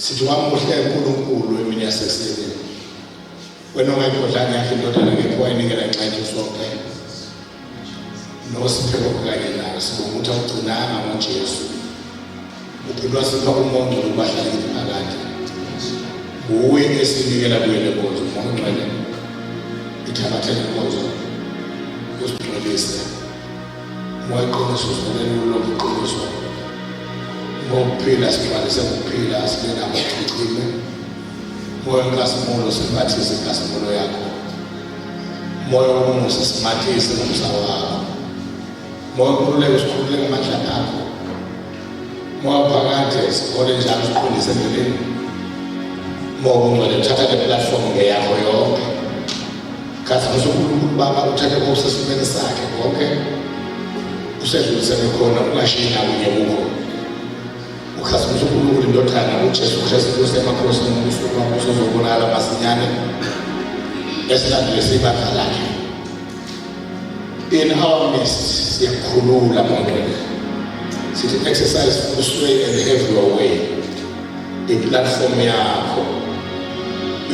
sithi wamuhle uNkulunkulu emini yasekuseni wena ongayikhodlanga yakhe indodana ngekho wayinikela nxenye sonke nosiphelo kanye nayo sibonga ukuthi awugcinanga ngoJesu uphilwa sipha umongo lokubahlala phakathi uwe esinikela kuye lenkonzo ngomngcwele ithabathe lenkonzo usigcwelise moyiqiniso usibolele lokuqiniso ngokuphila sigcwalise ngokuphila sibe namochicime moya kaSimolo sibathise kaSimolo yakho moya womusa simathise ngomsawa wakho moya kululeke sikhululeke amandla akho moya phakade sikhole njalo siqondise endleleni moya ungcwele uthatha le platform ngeyakho yonke kathi uNkulunkulu Baba uthathe kokusesimeni sakhe konke usedlulisele khona ungashiya kunye kukho ukhasi uNkulunkulu indodana uJesu Kristu usemakhosi nokusuka usozobonakala masinyane esilandile sibakha lakhe in our midst siyakhulula ngomqondo sithi exercise usway and have your way iplatform yakho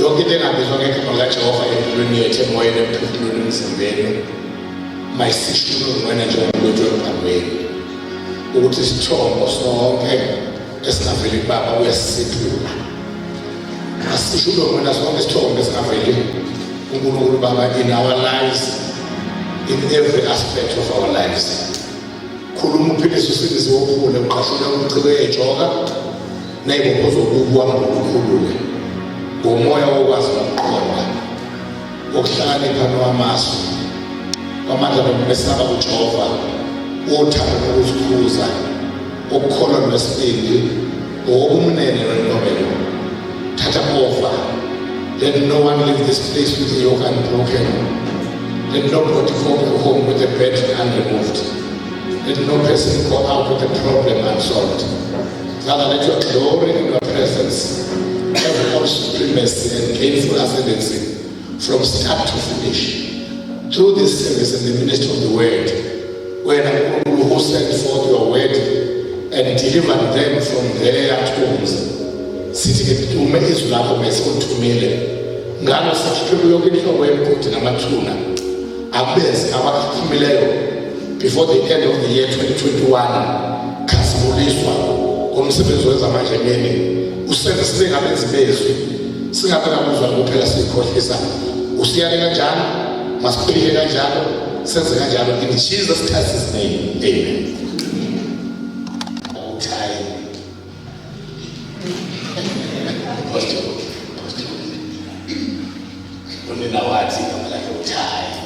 yonke into engabizwa ngegama likaJehova empilweni yethu emoyeni emphefumulweni emzimbeni mayisishulo wena njengomuntu wemphambeni ukuthi isithombo sonke esingaveli kuBaba uyasiphula asishulo wena sonke isithombo esingaveli uNkulunkulu Baba in our lives in every aspect of our lives khuluma uphilisa usibizo wophule uqashule umciko ejoka nayibopho zokubuwa ngokukhulule ngomoya wokwazi ukuqonda ukuhlakanipha nowamasu kwamandla nokumesaba kuJehova uthando nokuzikhuza ukukholwa nesibindi ngokumnene nonobelo thatha over let no one leave this place with the yoke unbroken let nobody go home with the burden unremoved let no person go out with the problem unsolved. Father, let your glory and your presence have all supremacy and gainful ascendancy from start to finish. Through this service and the ministry of the word, when who sent forth your word and delivered them from their tombs, sitting to make his love of mercy to me. Ngalo sakhiphe yonke inhlobo yemgodi namathuna abeze abakhumileyo before the end of the year 2021 khasibuliswa ngomsebenzi wezamandleni usenze ngabenzi bezwi singabe nakuzwa kuphela sikhohlisa usiyale kanjalo masiphile kanjalo senze kanjalo in Jesus Christ's name amen. Unina wathi igama lakhe uThayi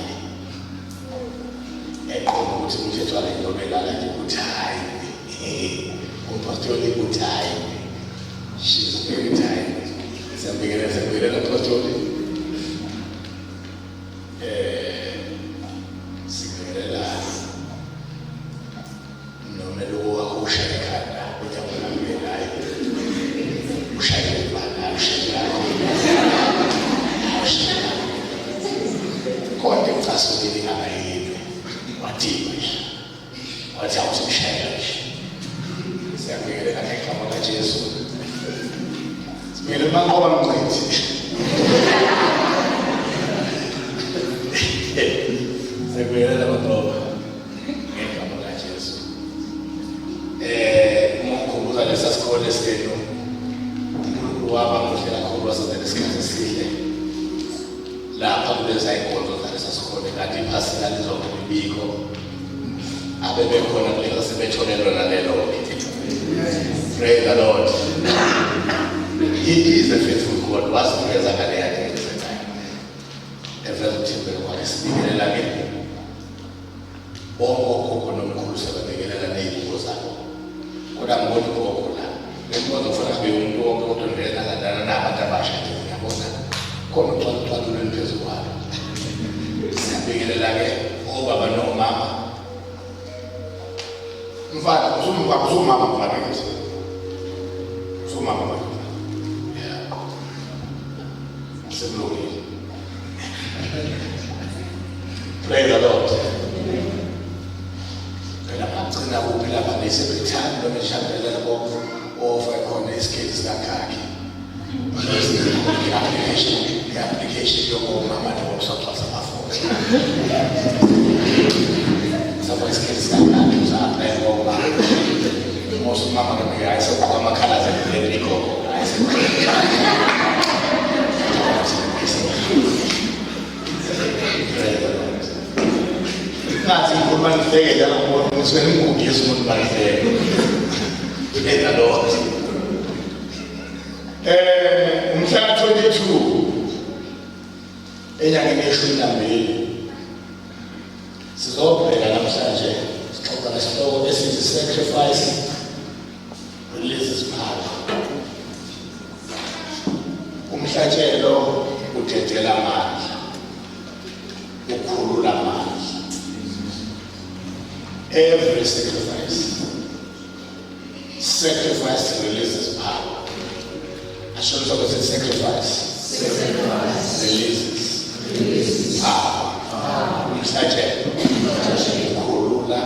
ukuthi umthetho wakhe ngobelala nje uThayi umpostoli uThayi she's very tired siyabingelela apostoli sibingelela nomelo wakho ushaya ekhanda ujabulangelayo ushaya ibana ushaya kodwa ucasulile ngabayini wathi awusishaya siyabingelela ngegama laJesu sibingelela mangoba mncedi siyabingelela mangoba ngegama laJesu umkhumbuza lesa sikole senu waba muhle kakhulu wasenzela isikhathi esihle lapha kuleza inkonzo zalesa sikole kanti iphasika lizonke libiko abebekhona kulelo sebetholelwa nalelo. Praise the Lord. He is a faithful God. Wasiveza ngale yakhe ngesikhathi evela uthimbe kwakhe sibingelela ke bonke nomkhulu sebabingelela nezibuko zabo kodwa ngibona ukho la lenkonzo kufanele kube umuntu wonke kodwa ngena ngandana nabantu abasha nje uyabona khona uxhwaxhwaxholo lwenphezulu kwabo siyabingelela ke obaba nomama mfana usumama mfana ngithi usumama mfana yeah sebulungile. Praise the Lord. Kana bagcina kuphi lapha nesebethanda nomshadela labo ofa khona isikhathi sikakhakhe The application yokomama nokusaqhaza amafoto. Somebody's kids got that. Most mama can be I said mama colors and they go. I said Nazi woman say that was very good use would by say the Lord. Umhlatshelo 22 enyangeni nambili sizobheka namhlanje sixoxa nesihloko esithi sacrifice releases power. Umhlatshelo udedela amandla, ukhulula amandla. Every sacrifice releases power. I should talk about sacrifice releases power. Umhlatshelo ukhulula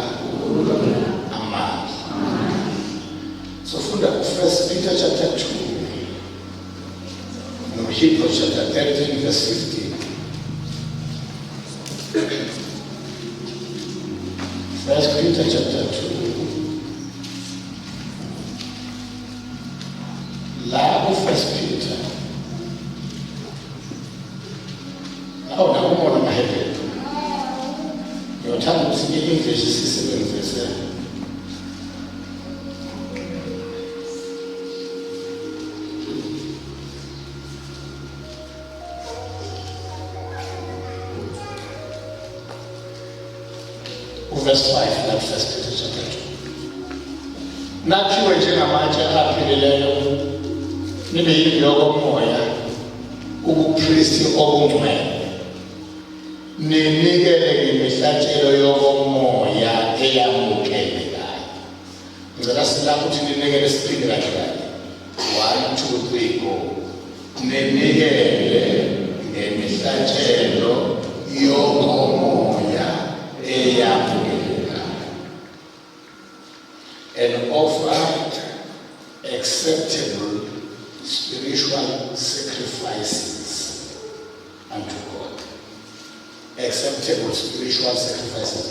amandla. So from the 1 Peter chapter 2, and Hebrews chapter 13 verse 15. 1 Peter chapter 2. La 1 Peter. Now nakuona mahebe. Yothanda ukuthi English sisebenzise. Verse 5, like 1 Peter chapter 2. Nakhiwe njengamatshe apheleleyo nibe yindlu wakoMoya, ubupristi obungcwele. Ninikele ngemihlatshelo yokoMoya eyamukelekayo. Ngicela silapho ukuthi ninikele siphinde kahle. 1, 2, 3, go. Ninikele ngemihlatshelo yokoMoya eyamukelekayo. And offer acceptable spiritual sacrifices unto God. Acceptable spiritual sacrifices.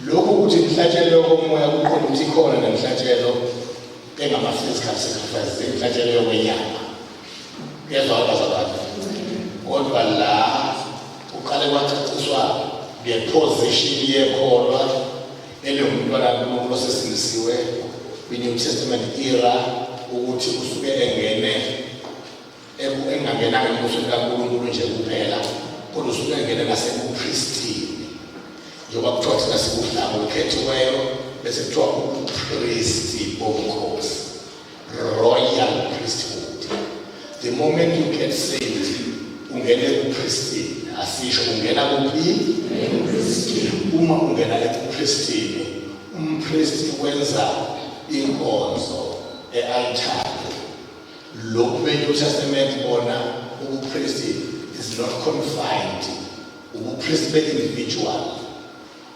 Lokho ukuthi imhlatshelo yokoMoya kukhona ukuthi khona nemhlatshelo engama-physical sacrifices, imhlatshelo yokwenyama. Kuyezwakala abantu. Kodwa la uqale kwacaciswa ngeposition yekholwa elingumntwana kaNkulunkulu osesindisiwe kwi-New Testament era ukuthi usuke engangenanga embusweni kaNkulunkulu nje kuphela, kodwa usuke engene nasebupristini. Njengoba kuthiwa thina sikuhlanga olukhethiweyo bese kuthiwa ubupristi bomkhosi, royal priesthood. The moment you get saved, ungena ebupristini. Asisho ungena kuphi? Uma ungena ebupristini, umpristi wenza inkonzo e-altare. Lokhu be-New Testament bona ubupristi is not confined. Ubupristi be-individual.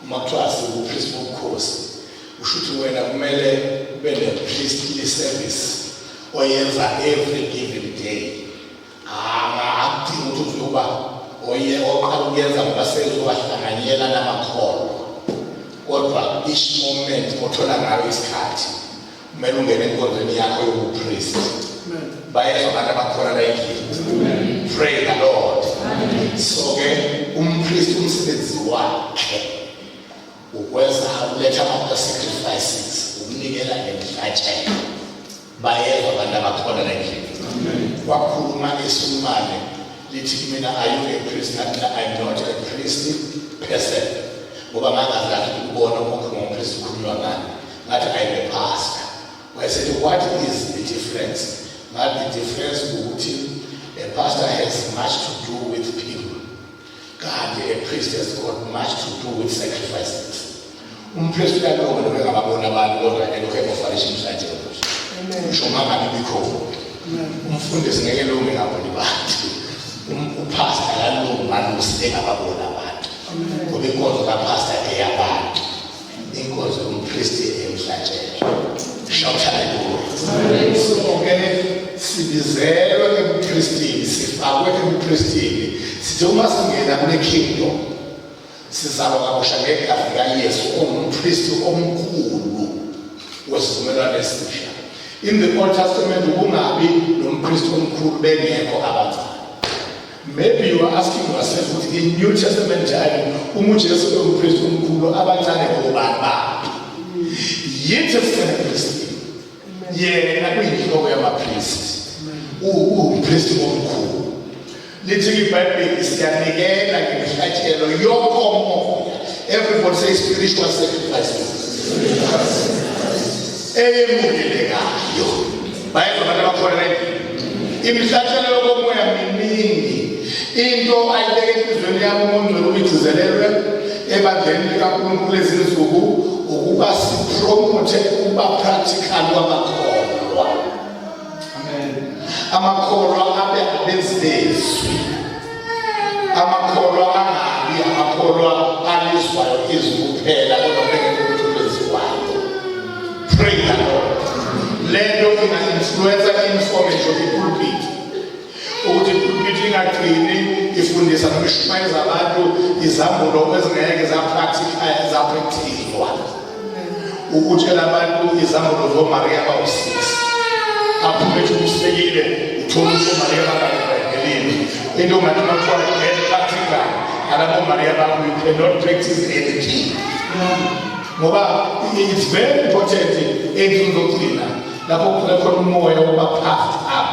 Uma kuthiwa ubupristi bomkhosi, ushuthi wena kumele ube ne-priestly service oyenza every given day. Akudingi ukuthi uzoba oqala ukuyenza ngobasezobahlanganyela namakholwa. Kodwa each moment othola ngayo isikhathi kumele ungene enkonzweni yakho yobupristi. Bayezwa abantu abakhona la endlini. Pray the Lord. So-ke umpristi umsebenzi wakhe ukwenza uletha ama-sacrifices, ukunikela ngemihlatshelo. Bayezwa abantu abakhona la endlini. Wakhuluma eSulumane lithi mina are you a priest? Nathi I'm not a priest person. Ngoba mangazathi ukubona ukuthi ngumpriest ukhulunywa ngani. Ngathi I'm a pastor. I said, what is the difference? Not the difference ukuthi a pastor has much to do with people. God, a priest has got much to do with sacrifices. Umpriest uyalonga noma ngababona abantu kodwa elokhu efarisha imhlatshelo. Shoma ngabe bikhona. Umfundisi ngeke longe ngabona abantu. Upastor kalungu manusi engababona abantu. Ngoba inkonzo kapastor eyabantu. Inkonzo umpriest emhlatshelo. Shout hallelujah. So okay, sibizelwe sifakwe ebupristini sithi uma singena kule kingdom sizalwa kabusha ngegama likaYesu ongumpristi omkhulu wesivumelwano esisha. In the Old Testament ukungabi nompristi omkhulu bengekho abazali. Maybe you are asking yourself, in New Testament time, uJesu ongumpristi omkhulu abancane ngobani babo? Yithi sisenepristi yena kuyinhloko yamapristi umpristi omkhulu. Lithi iBhayibheli siyanikela ngemihlatshelo yokomoya. Everybody say spiritual sacrifices. Eyemukelekayo. Bayezwa abantu abakholwa imihlatshelo yokomoya miningi. Into ayibeke enhlizweni yami uMngcwele ubigcizelelwe ebandleni likaNkulunkulu lezinsuku ukuba sipromote ukuba practical kwamakholwa. Amen. Amakholwa abe abezizwe. Amakholwa angabi amakholwa alizwayo izwi kuphela kodwa bengeke kuthulezwayo. Pray the Lord. Lento ina-influencer information ipulpit. Ukuthi ipulpit ingagcini ifundisa noma ishumayeza abantu izambulo ezingeke za-practical za-practical. Ukutshela abantu izambulo zoMaria abawu-6 aphume ethi usekile uthola uMaria bakayibhayibhelini into ngathi makuthiwa get practical alabo Maria bakho you cannot practice anything. Ngoba it's very important endlini zokugcina lapho kukhona khona umoya wokuba puffed up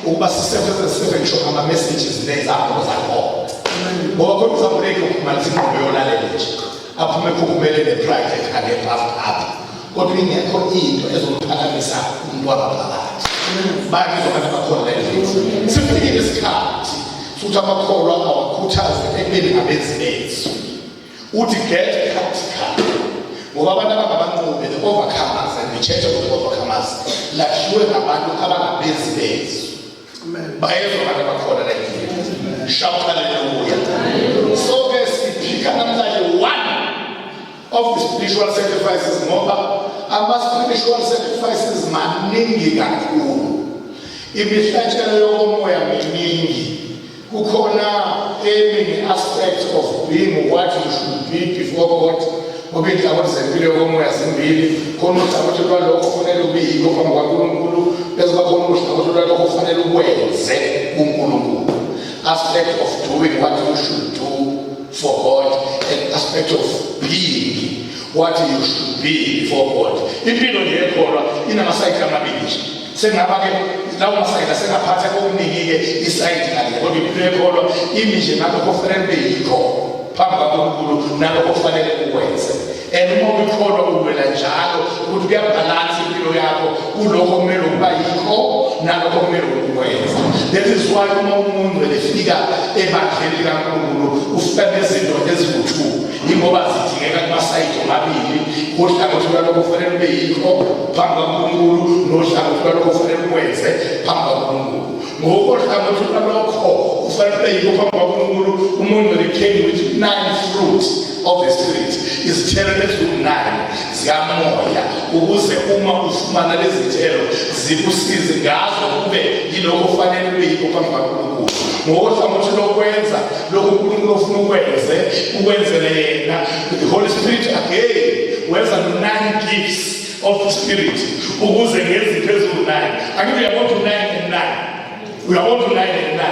ukuba sisebenze ngisho ama-messages nezambulo zakhona. Ngoba khona uzamuleke ukumaliza ingqondo yolalela nje aphume kuphumele ne-private ane-puffed up kodwa ingekho into ezomphazamisa umuntu waphakathi. Bayizwa abantu abakholwa endlini. Sifikile isikhathi futhi amakholwa awakhuthaze ekubeni ngabezizwe. Uthi get practical. Ngoba abantu abangabanqobi the overcomers and the church of the overcomers lakhiwe ngabantu abangabezizwe. Bayezwa abantu abakholwa endlini. Shout hallelujah. So ke siphika namhlanje one of the spiritual sacrifices ngoba ama-spiritual sacrifices maningi kakhulu. Imihlatshelo yokomoya miningi. Kukhona eminye aspect of being what you should be before God. Ngoba inhlangothi zempilo yokomoya zimbili. Khona uhlangothi lwalokho kufanele ube yikho phambi kwaNkulunkulu bese kukhona uhlangothi lwalokho kufanele ukwenze kuNkulunkulu. Aspect of doing what you should do for God and aspect of being what you should be before God. Impilo yekholwa inamasayidi amabili. Sengaba-ke lawo masayidi asengaphatha okuningi-ke isayidi kanye kodwa impilo yekholwa imi nje nalokho kufanele ube yikho phambi kwaNkulunkulu nalokho kufanele ukwenze. And uma ukholwa uwela njalo ukuthi kuyabhalansa impilo yakho kulokho kumele ukuba yikho nalokho kumele ukwenza. That is why uma umuntu efika ebandleni likaNkulunkulu ufika nezinto eziwu-2 ingoba zidingeka kumasayidi omabili. Uhlangothi lwalokho kufanele ube yikho phambi kwaNkulunkulu nohlangothi lwalokho kufanele ukwenze phambi kwaNkulunkulu. Ngokohlangothi lwalokho kufanele ube yikho phambi kwaNkulunkulu umuntu came with 9 fruits of the Spirit. Izithelo eziwu-9 zikamoya ukuze uma ufumana lezi zithelo zikusize ngazo kube yilokho kufanele ube yikho phambi kwaNkulunkulu. Ngokohlangothi lokwenza lokho uNkulunkulu ofuna ukwenzele yena. The Holy Spirit again wenza 9 gifts of the Spirit ukuze ngezinto eziwu-9. Angithi uyabona 9 and 9. Uyabona 9 and 9.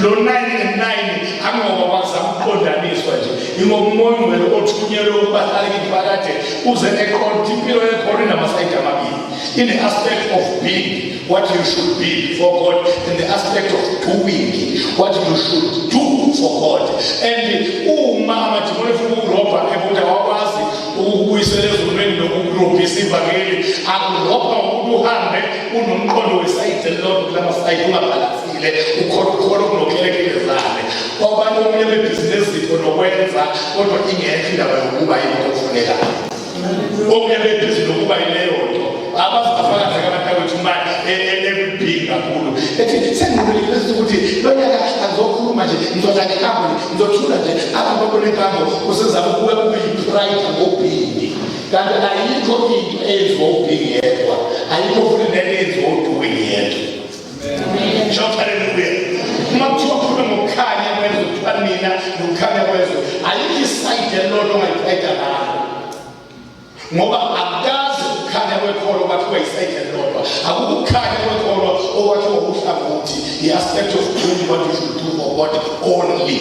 Lo 9 and 9 angoba kwazama ukuqondaniswa nje ingomongcwele othunyelwe ukuba hlale phakathi uze eqonde impilo yekhona inamasayidi amabili. In the aspect of being what you should be before God and the aspect of doing what you should do for God. And uma amadimoni efuna ukurobha ebuda wakwazi ukubuyisela ezulwini nokurobhisa ivangeli akurobha ukuthi uhambe unomqondo wesayidi elilodwa kulamasayidi ungabhalansile ukhona ukunokelekelezane. Kwabanye omunye bebhizinisi zipho nokwenza kodwa ingekho indaba yokuba yinto okufunekayo. Omunye bebhizinisi nokuba yileyo nto abazifakazi kabathawethu imali ebibhingi kakhulu ethi sengibulekile ukuthi lo nyaka azokhuluma nje ngizodlala ngizothula nje abantu bakonekamo usezama ukuba kuyi-pride ngobhingi kanti ayikho into eyenziwa ubhingi yedwa ayikho futhi nento eyenziwa udoing yedwa. Shout hallelujah. elilodwa ongayiqeda ngalo. Ngoba akazi ukukhanya kwekholo kwathiwa isayidi elilodwa. Akukho ukukhanya kwekholo okwathiwa uhlangothi, the aspect of doing what you should do for God only.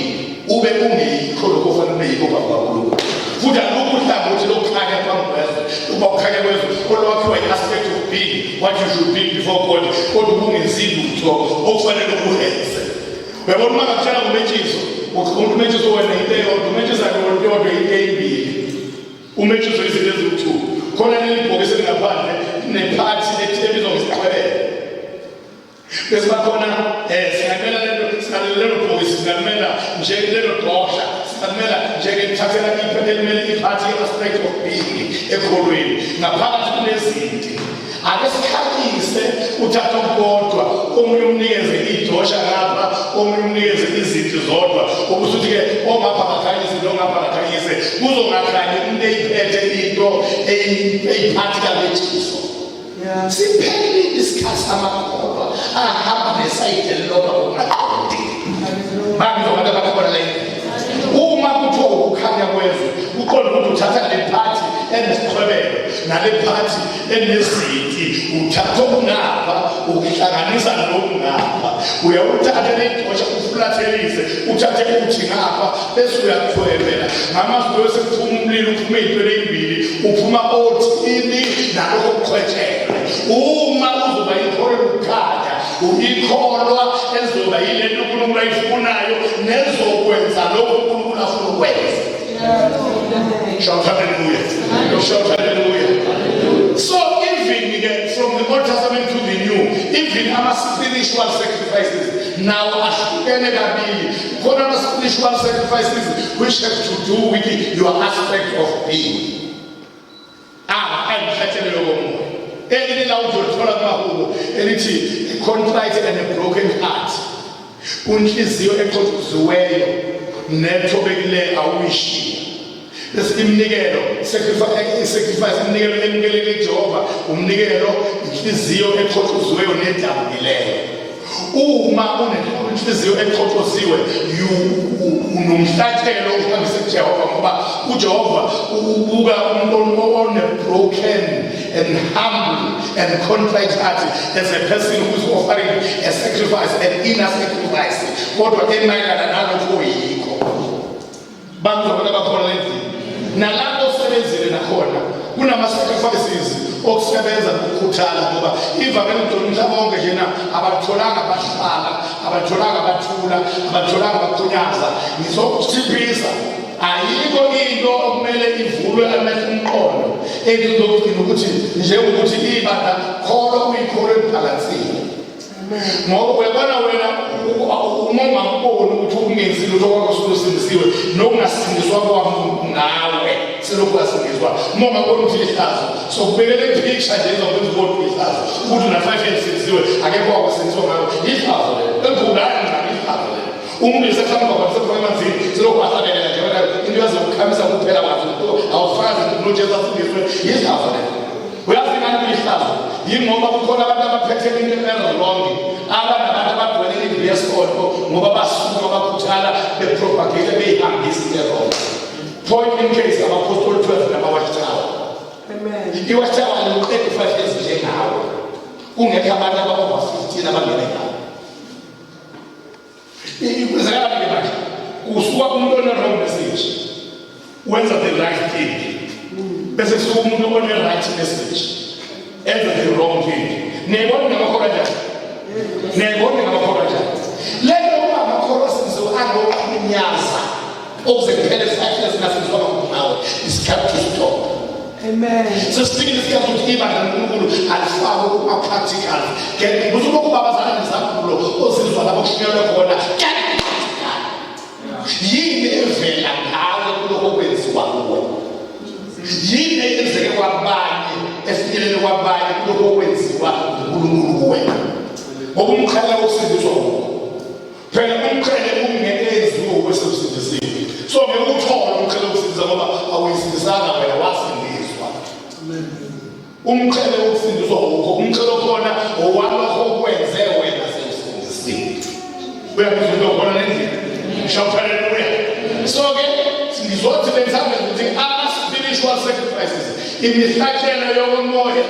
Ube ungeyikho lokho ofanele yikho kakhulu. Futhi alukho uhlangothi lokukhanya kwamkwezwe. Uba ukhanya kwezwe olwakhiwa i-aspect of being what you should be before God. Kodwa ubungenzile lutho okufanele ukuhenze. Uyabona uma ngakutshela ngoMetshiso, umuntu uMetshiso wena into eyodwa, uMetshiso akuyodwa into eyibili. UMetshiso izinto eziwu-2. Khona leli bhokisi elingaphandle nephathi ebizwa ngesiqhwebelo. Bese bakhona singamela lelo bhokisi, singamela njengelelo dosha, singamela njengelithathela elimele iphathi ye-aspect of being ekholweni. Ngaphakathi kunezinti. Ake sikhanyise uthatha okukodwa, omunye umnikeze idosha ngapha, omunye umnikeze izinto zodwa. Okusuthi-ke ongapha ngakhanyise nongapha ngakhanyise kuzongakhanyi umuntu eyiphethe into eyiphathi kaMetshiso. Siphelile isikhathi amakholwa ahamba nesayidi elilodwa ongaqondi. Bantu abantu abakhona la uma kuthiwa ukukhanya kwezwe uqonda ukuthi uthatha le phathi enesiqhwebelo nale phathi enezinti, uthatha okungapha ukuhlanganisa nokungapha, uyawuthathaledosha uflathelise, uthathe uthi ngapha bese uyakhwebela ngamazwi bese kuphuma umlilo, uphuma izintweni ezimbili, uphuma othini nalokho kukhwethelwe. Uma uzoba ikholo lokukhanya uyikholwa ezoba yilento uNkulunkulu ayifunayo nezokwenza lokho uNkulunkulu afuna ukwenza. Shout hallelujah. Shout hallelujah. So even from the Old Testament to the New, even our spiritual sacrifices now ahlukene kabili. Khona ama spiritual sacrifices which have to do with your aspect of being. Umhlatshelo wakoMoya. Elinye la uzothola kumahubo elithi contrite and a broken heart. Unhliziyo eqothuziweyo nethobekileyo awuyishiya. Bese imnikelo sacrifice imnikelo emkelele kuJehova, umnikelo inhliziyo eqothuziweyo nedabukileyo. Uma unenhliziyo eqothuziwe unomhlatshelo uhambise kuJehova, ngoba uJehova ubuka umuntu one-broken and humble and contrite heart as a person who is offering a sacrifice, an inner sacrifice, kodwa emayelana nalokho yikho. Bantu abakhona endlini nalapho osebenzile nakhona kunama-sacrifices okusebenza ngokukhuthala, ngoba ivangeli umhlaba wonke njena abatholanga bahlala, abatholanga bathula, abatholanga bakhunyaza. Ngizokusiphisa ayikho into okumele ivulwe amehlo umqondo ekuzogcina ukuthi njengokuthi ibanda kholo uyikholo emphakathini. Ngoba uyabona wena uma ungakuboni ukuthi ukungenzi lutho kwakho ususindisiwe nokungasindiswa kwakho ngawe selokhu asindiswa, uma ungakuboni ukuthi lihlazo sokubekela ipicture nje ezokwenza ukuthi lihlazo ukuthi una-5 years sindisiwe akekho wakusindiswa ngawe lihlazo lelo enkungani ngabe lihlazo lelo. Umuntu esekhamba kwakho sekufaka emanzini selokhu asabelela nje into yazokukhamisa kuphela kwazo awufakazi nojesu asindiswe lihlazo lelo. Uyazi ngani lihlazo? Yingoba kukhona abantu abaphethe into erongi, abantu abagcwele i-diaspora ngoba basuka bakhuthala bepropagate beyihambisa i-wrong. Point in case abapostoli 12 nabawashitawa. Amen. Iwashitawa liqede 5 years njengawe. Kungekho abantu ababa 15 abangene ngayo. Ikwenzakala ke manje. Usuka umuntu one-wrong message. Wenza the right thing. Bese kusuka umuntu one-right message. Enza the wrong thing. Nebona ngamakhola njani? Nebona ngamakhola njani? Lelo uma amakhola senziwa angokunyaza okuze kuphele 5 years nasenziwa ngawo. Isikhathi to stop. Amen. So speaking isikhathi ukuthi ibandla loNkulunkulu alifakwe kuma-practical. Kusuke ukubabazana nesamphulo ozizwa lapho kushunyelwe khona. Yini evela ngawe kulokho kwenziwa kuwe? Yini eyenzeke kwabanye efinyelele kwabanye kulokho kwenziwa uNkulunkulu kuwena? Ngoba umkhala wokusindiswa wona phela umkhala ungenziwe okwesebenzisile. So ngeke uthole umkhala wokusindiswa ngoba awuyisindisanga wena, wasindiswa. Umkhala wokusindiswa wonke umkhala khona owalokho okwenze wena sewusindisile. Uyakuzwa into khona lendlela Shout hallelujah. So again, sizothi lenzabe ukuthi ama-spiritual sacrifices imihlatshelo yokomoya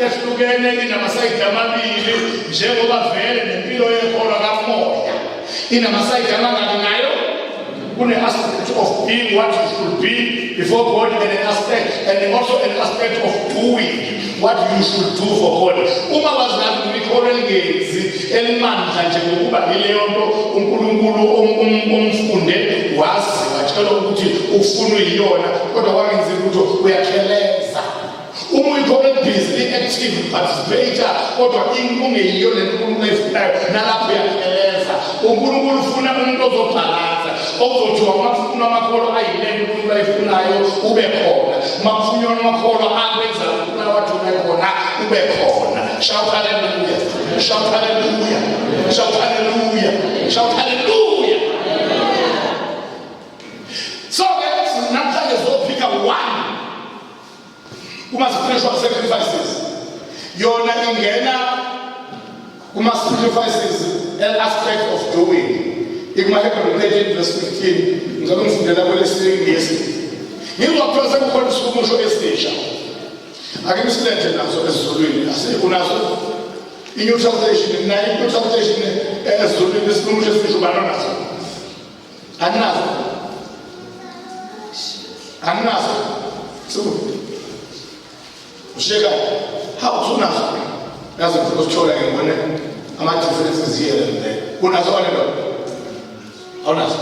yahlukene inamasayidi amabili njengoba vele nempilo yenkolo kamoya inamasayidi amangaki nayo. Kune aspect of being what you should be before God, and an aspect, and also an aspect of doing what you should do for God. Uma wazi ngikho elingezi elimandla nje ngokuba ileyo nto uNkulunkulu umfunde wazi watshela ukuthi ufuna uyiyona kodwa wangenzi ukuthi uyakheleza. Uma uyikho busy active participator kodwa inkungeyiyo lenkulunkulu eyifunayo nalapho uyakheleza. uNkulunkulu ufuna umuntu ozobhalansa okuzothiwa makufuna amakholwa ayilento uNkulunkulu ayifunayo ube khona, makufuna amakholwa akwenza ukufuna wathi ube khona ube khona. Shout hallelujah, shout hallelujah, shout hallelujah, shout hallelujah. So namhlanje sizophika one kuma-spiritual sacrifices. Yona ingena kuma-sacrifices an aspect of doing. Ikuma-Hebrew 13 verse 15 ngizobe ngifundela kwelesingisi ngizokuphosa kukhona isikumusho esisha ake ngisilethe nazo esizulwini asikho nazo i-new translation nayo i-new translation esizulwini isikumusho esisha ubani onazo anginazo so usheka how unazo yazi ukuthola ngibone ama-differences here and there unazo wena awunazo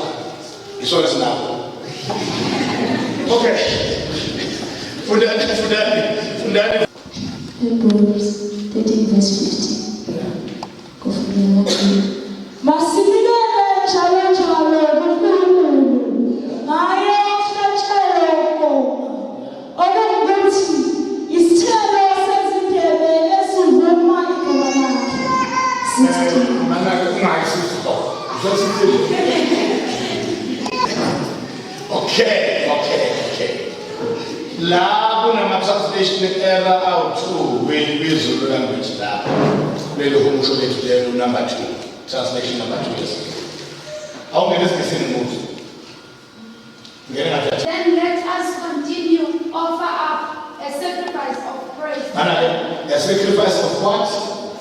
isona sinabo. Okay, fundani Hebrews 13 verse 15. Kufundela masimilele njalo kuNkulunkulu ngaye umhlatshelo okuthi isithelo sezindebe ezivuma igama lakhe. Mana ungayisifo. Okay. La kunama-translation error awu-2 kwezulu language lapho lelo humusho lethu lelo number 2 translation number 2 yes. Awungene esikisini muthi ngene ngathi then let us continue offer up a sacrifice of praise. A sacrifice of what?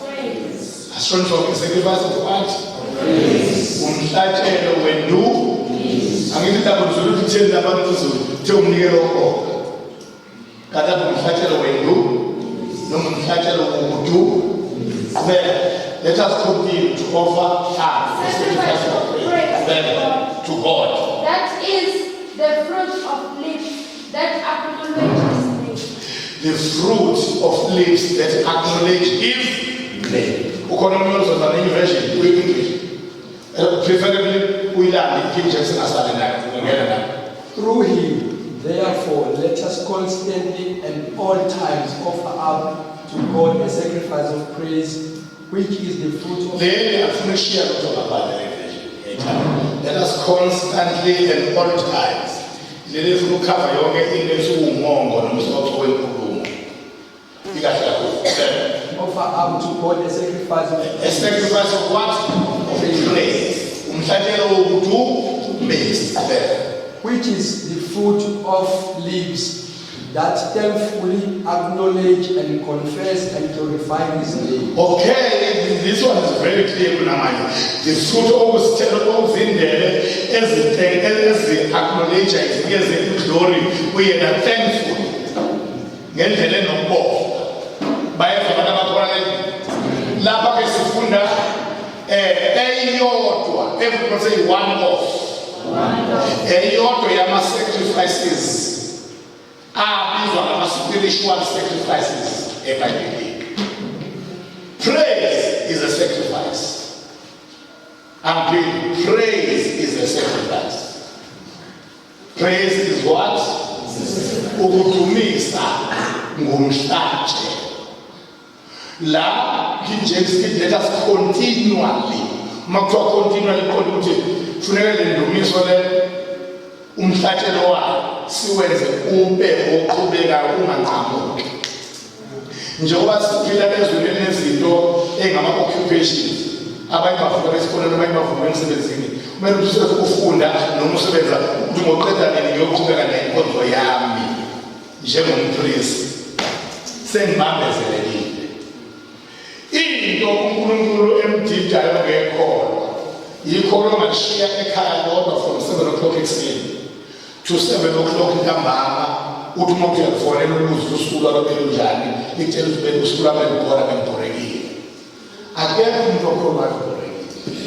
Praise. A sacrifice of what? Praise. Umhlatshelo wenu. Angithi lapho Zulu kutheni labantu Zulu the umnikelo wonke. Kade umhlatshelo wenu noma umhlatshelo womuntu. Let us continue to offer a sacrifice of praise to God. That is the fruit of lips that acknowledge His name. The fruit of lips that acknowledge His name. Ukhona uzozana version English. Preferably we learn the King James through Him, therefore, let us constantly and all times offer up to God a sacrifice of praise, which is the fruit of. Let us constantly and all times. Let us cover offer up to God a sacrifice of praise. A sacrifice of what? Of praise. Which is the fruit of lips that thankfully acknowledge and confess and glorify His name. Okay, this one is very clear. The fruit always tells in there as they acknowledge it, as they glory, we are thankful. Get the land of God. By Lapa Sifunda, everybody say one off. Yama sacrifices these are spiritual sacrifices. Praise is a sacrifice. Praise is a sacrifice. Praise is what? Ukutumisa ngumhlatshelo. La King James let us continually. Makuthiwa continually kodwa ukuthi kufuneka lendumiso le umhlatshelo wayo siwenze ube oqhubekayo unganqamuki. Njengoba siphila ezweni lezinto engama occupations abanye bafunda besikole noma bafunda emsebenzini kumele ukuthi ufunda noma usebenza ukuthi ngoqeda nini ngiyoqhubeka nenkonzo yami njengompriest sengibambezelekile. Into uNkulunkulu emdidayo ngekholwa yikholwa ngashiya ekhaya lodwa from 7 o'clock ekuseni to 7 o'clock ntambama. Uthi uma uyafonela uluzi usuku lwakho njani ikutshela ukuthi belusuku lwakho ngibhora ngibhorekile. Akekho umuntu okholwayo ubhorekile.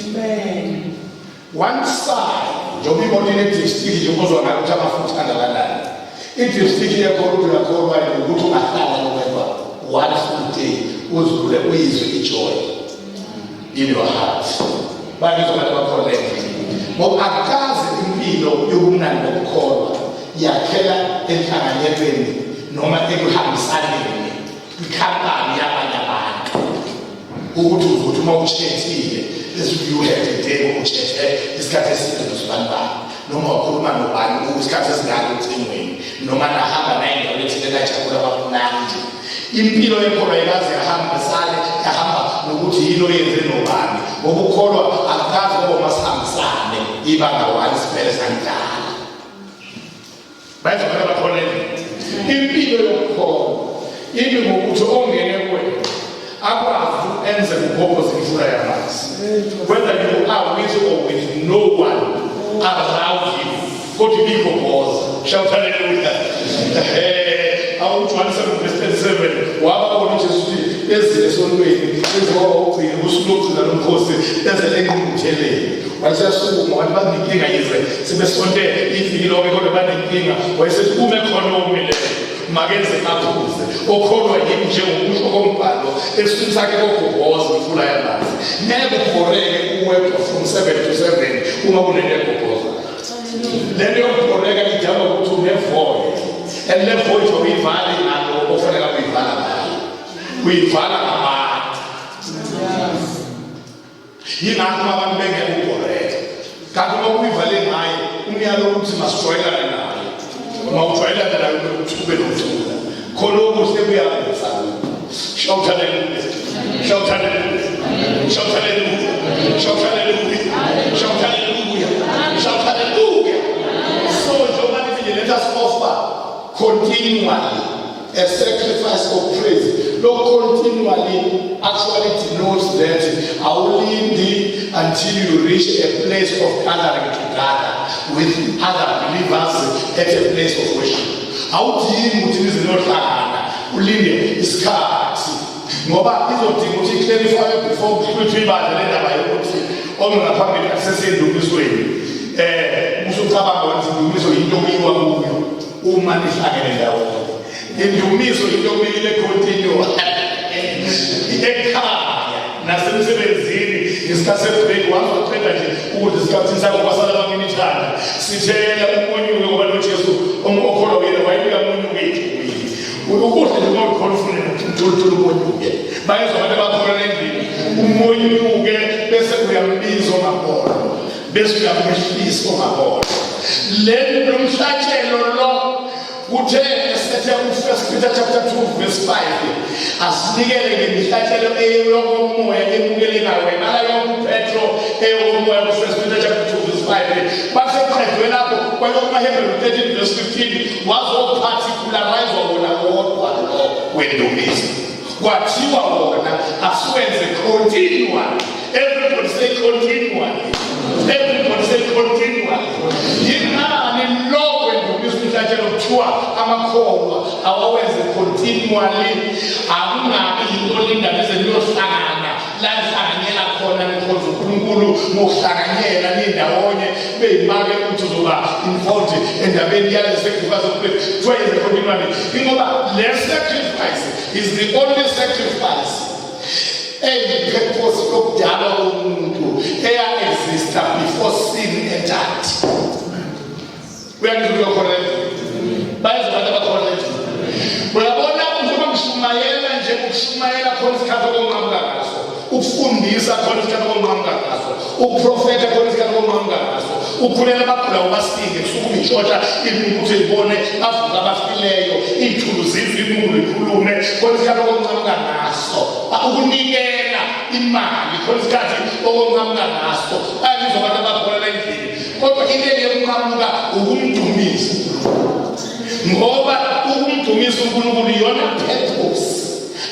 Amen. One side njengoba imoto inedipstick nje uzwa ngayo ukuthi amafutha angakanani. Idipstick yakholwa uyakholwa ukuthi ungahlala nokwedwa one full day uzule uyizwe ijoy in your heart. Bayizwa abantu bakholwa ngoba akazi impilo yobumnandi bokukholwa yakhela enhlanganyelweni noma ekuhambisaneni ikhampani yabanye abantu ukuthi uzothi uma uchethile you have a day uchethe isikhathi eside nosibani noma ukhuluma nobani isikhathi esingaka ucingweni noma nahamba naye endaweni ethile kajabula kamnandi. Impilo yekholwa ikaze yahambisane yahamba nokuthi yini oyenze nobani ngoba ukholwa akazi ngoba masihambisane ibanga one siphele sangidala. Bayizwa abantu bakholelwe impilo yokukholwa ibe ngokuthi ongene kuwe akwazi enze ukuphokoza imfula yamanzi whether you are with or with no one around you kodwa ibikhokoza. Shout hallelujah. John 7:37 wababona uJesu ezilesolweni ezowawugcina usulokugcina nomkhosi ezelengqungqutheleni wayesasukuma wathi banenkinga yize sebesonte iviki lonke kodwa banenkinga wayesethi ume khona omileyo makenze aphuze okholwa yini njengokusho kombhalo esiswini sakhe kokhokoza imfula yamanzi ngeke ubhoreke uwedwa from 7 to 7 uma kunento ekhokoza. Lento yokubhoreka idaba ukuthi unevoid and le void uyivala nalo ofanele uyivala nayo uyivala ngabantu. Yingakho abantu bengeke ubhoreke kanti uma uyivale ngayo umyalo ukuthi masijwayelane nayo uma ujwayelane nayo ube nokuthula khona ukuthi kuyakuza. Shout hallelujah. Shout hallelujah. Shout hallelujah. Shout hallelujah. Shout hallelujah. Shout hallelujah. So let us offer continually a sacrifice of praise. Lord continually actually denotes that I will lead until you reach a place of gathering together with other believers at a place of worship. Awudingi ukuthi izinohlangana ulinde isikhathi ngoba izodinga ukuthi clarify before ukuthi ibandla lendaba yokuthi ongaphambili asesendumisweni usucabanga ukuthi indumiso into oyiwa kuyo uma nihlangene ndawonye. Indumiso into okumele continue ekhaya nasemsebenzini isikhathi sebreak wazocela nje ukuthi isikhathi sakho kwasala baminithana sithela umonyuke ngoba noJesu omokholwa wena wayibika umonyuke ukudla nje ngokukhona ufune ukuthola umonyuke. Bayezwa abantu abakholwa endlini umonyuke bese uyambiza ongabona bese uyamhlisa ongabona. Lo mhlatshelo lo uthe esethe uFirst Peter chapter 2 verse 5 asinikele ngemihlatshelo eyokomoya emukelekayo wena yokuPetro eyokomoya kuFirst Peter chapter 2 verse 5 baseqedwe lapho kwayokuHebrew 13 verse 15 wazoparticularize wona wodwa lo wendumiso kwathiwa wona asiwenze continually. Everybody say continually. Everybody say continually. Yinani lo wendumiso mhlatshelo kuthiwa amakholwa awawenze continually akungabi into lindaba ezeniyohlangana la nihlanganyela khona nikhonza uNkulunkulu ngokuhlanganyela nindawonye beyimake ukuthi uzoba involved endabeni yale sacrifice of faith kuthiwa yenze continually ngoba le sacrifice is the only sacrifice purpose yokudala umuntu eya-exista before sin entered. Uyangizwa khona bayezwa abantu abakhona uyabona njengoba ngishumayela nje ukushumayela khona isikhathi okunqamuka ngaso ukufundisa khona isikhathi okunqamuka ngaso ukuprofeta khona isikhathi okunqamuka ngaso ukukhulela abagula ubasinge kusukuma ishosha ukuthi ibone avuka abafileyo iy'thuluzi izimulu ikhulume khona isikhathi okunqamuka ngaso ukunikela imali khona isikhathi okunqamuka ngaso ayizwa abantu abakhona kodwa into eyokuqhamuka ukumdumisa, ngoba ukumdumisa uNkulunkulu iyona purpose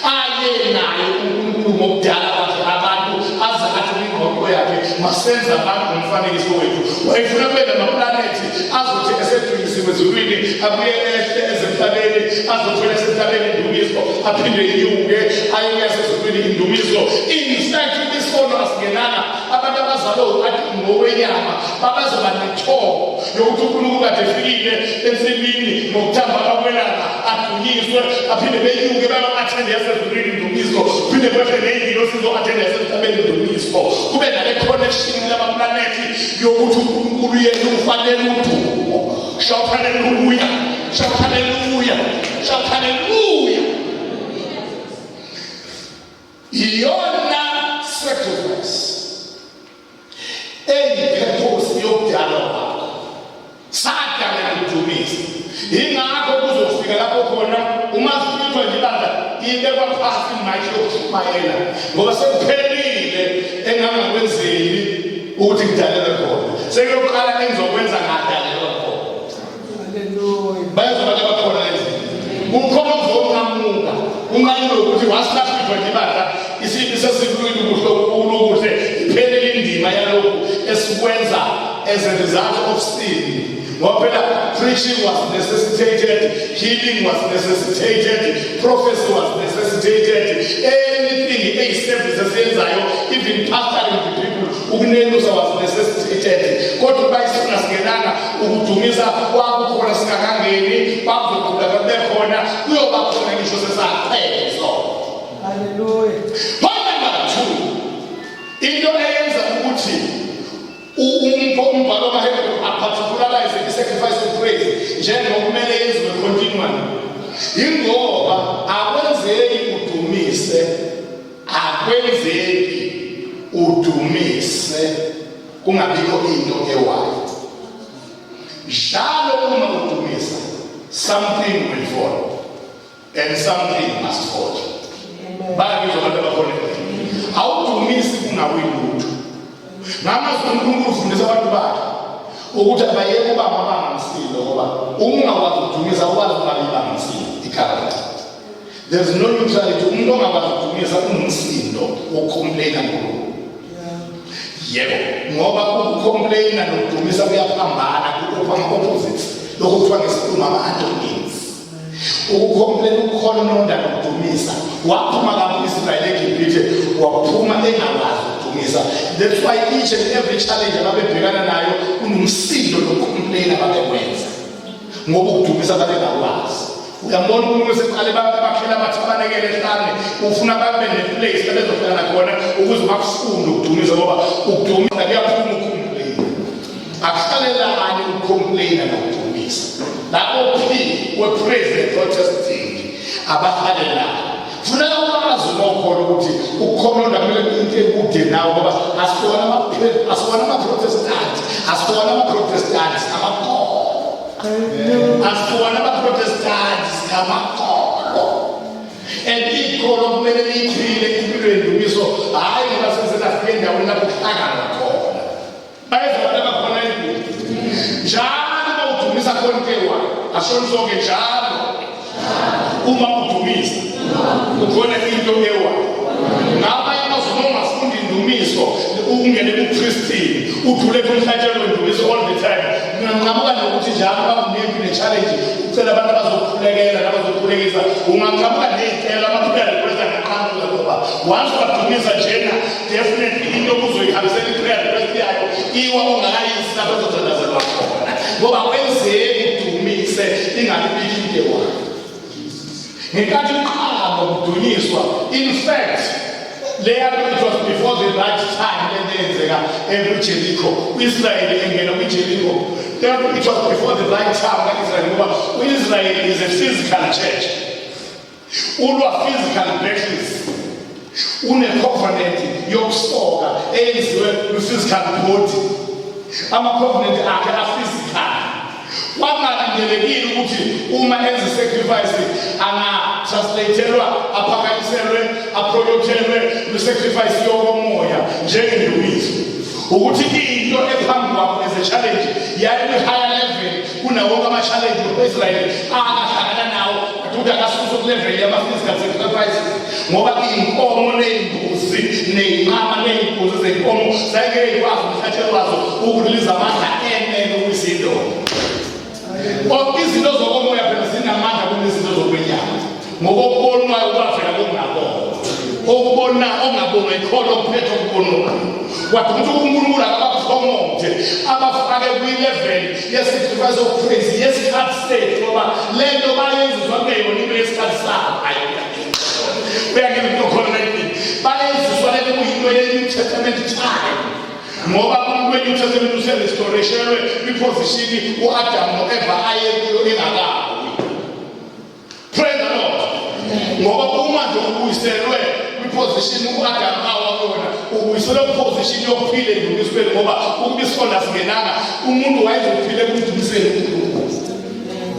aye nayo uNkulunkulu ngokudala kwakhe abantu azakathe ingqondo yakhe masenza abantu ngomfanekiso wethu. Wayefuna kube namaplanethi azothi esedlulisiwe ezulwini abuye ehle ezemhlabeni, azothola esemhlabeni indumiso, aphinde inyuke aye esezulwini indumiso. In fact isono asingenanga abantu abazalwa athi ngokwenyama babazoba nethobo yokuthi uNkulunkulu kade efikile ensimini ngokuthamba kakwelana adunyiswe, aphinde benyuke bayo-athende yasezulwini indumiso, phinde kwehle ney'ngilo sizo-athende yasemhlabeni indumiso. Kube nale connection lamaplanethi yokuthi uNkulunkulu yena ufanele udumo. Shout hallelujah, shout hallelujah, shout hallelujah. Iyona sacrifice eyipurpose yokudala kwakho, sadala udumisa. Ingakho kuzofika lapho khona uma sifithwa nje ibandla ibekwa phasi imayikhi yokushumayela, ngoba sekuphelile engangakwenzeli ukuthi kudalelwe khona, sekuyoqala engizokwenza ngadalelwa khona. Hallelujah. Bayazoba bakhona lezi ukhona uzonqamuka unqanywe ukuthi wasifithwa nje ibandla isibi sesikulwini ukuhle iphelele indima yalokhu esikwenza as a result of sin. Ngoba preaching was necessitated, healing was necessitated, prophecy was necessitated, anything a service esenzayo, even pastoring the people ukunelusa was necessitated. Kodwa bayisifuna singenanga ukudumisa kwakukhona singakangeni bakuzoqhubeka bekhona kuyoba khona ngisho sesaqhela. Hallelujah. Point number 2, into eyenza ukuthi umbhalo kaHebrew aparticularize the-sacrifice of praise njengokumele yenziwe continually, ingoba akwenzeki udumise kungabikho into ewayo. Njalo uma udumisa, something will fall and something must fall. Bayabizwa abantu abakhona awudumisi kungawilutho. Ngamazwi uNkulunkulu ufundisa abantu bakhe ukuthi abayeke uba abangamsilo, ngoba ungakwazi ukudumisa ukwazi ukuba ngamsilo i-character. There is no neutrality. Umuntu ongakwazi ukudumisa unomsindo wokucomplaina kuNkulunkulu. Yebo, ngoba ukucomplaina nokudumisa kuyaphambana, kupha-opposites. Lokho kuthiwa ngesilungu ama-antonyms. Ukucomplaina, ukukhononda nokudumisa, waphuma lapho u-Israyeli eGibhithe waphuma engakwazi ukudumisa. That's why each and every challenge ababebhekana nayo unomsindo nokukhomplayina ababekwenza, ngoba ukudumisa babengakwazi. Uyambona umuntu seqale bakhela amathabanekele ehlane, ufuna babe ne-place labezofana khona ukuze bakufunde ukudumisa, ngoba ukudumisa kuyaphuma ukukhomplayina. Akuhlalelani ukukhomplayina nokudumisa. Lapho we-praise and protesting abahalelani. Funeka ukwazi umokhona ukuthi ukukhononda kumele into ekude nawo, ngoba asiwona ama-Protestanti, asiwona ama-Protestanti amakolo. Asiwona ama-Protestanti amakolo. And ikolo kumele liyiphile impilweni ndumiso, hayi ngoba sesingafika endaweni lapho kuhlangana khona. Bayezwa abantu abakhona endlini. Njalo udumisa konkewayo, asonke njalo uma udumisa ukhona into ewayo. Ngabanye amazwi ongafunda indumiso ungene kuPristine udlule kumhlatshelo wendumiso all the time. Ngingaqhamuka nokuthi njalo bakunika ne-challenge ucela abantu abazokukhulekela nabazokukhulekisa, ungaqhamuka ney'celo ama-prayer request angaqhamuka, ngoba once wadumisa njena definitely into kuzoyihambisela i-prayer request yayo iwa ungakayisi lapho ezothandazelwa khona, ngoba kwenzeki udumise ingabi bikho into ewayo. Ngenkathi uqala ngokudunyiswa, in fact it was before the right time lentenzeka eJericho, uIsrael engena kwiJericho. It was before the right time kaIsrael, ngoba uIsrael is a physical church, ulwa physical battles, une-covenant yokusoka eyenziwe kwi-physical body, ama-covenant akhe a-physical. Kwangalindelekile ukuthi uma enza i-sacrifice anga-translatelwa, aphakanyiselwe, aphrolothelwe kwi-sacrifice yokomoya njengendumiso. ukuthi into ephambi kwakho as a challenge yayi higher level kunawo ama-challenge of-Israyeli akahlangana nawo ukuthi akasusa ku-level yama-physical sacrifices ngoba iy'nkomo ney'mbuzi ney'nqama ney'mbuzi zey'nkomo zayingekwazi umhlatshelo wazo ukuriliza amandla enene ukwizinto. Izinto zokomoya phela zinamandla kunezinto zokwenyama ngoba okubonwayo kwavela kokungabona okubona ongabona ikhona okuphethe okubonwayo wathi ukuthi uNkulunkulu akabapromote abafake kwi-level ye-sacrifice of praise yesikhathi sethu ngoba le nto bayenziswa kuyeyona into yesikhathi sabo uyangena into khona bayenziswa le nto kuyinto ye-New Testament time ngoba kwe-New Testament userestoreshelwe kwiposition u-Adam no-Eva aye kuyo engakawi. Praise the Lord. Ngoba uma nje ubuyiselwe kwiposition u-Adam awakona ubuyiselwe kwiposition yokuphila endlulisweni ngoba ukubisona singenanga umuntu wayezophile kumdumiseni uNkulunkulu.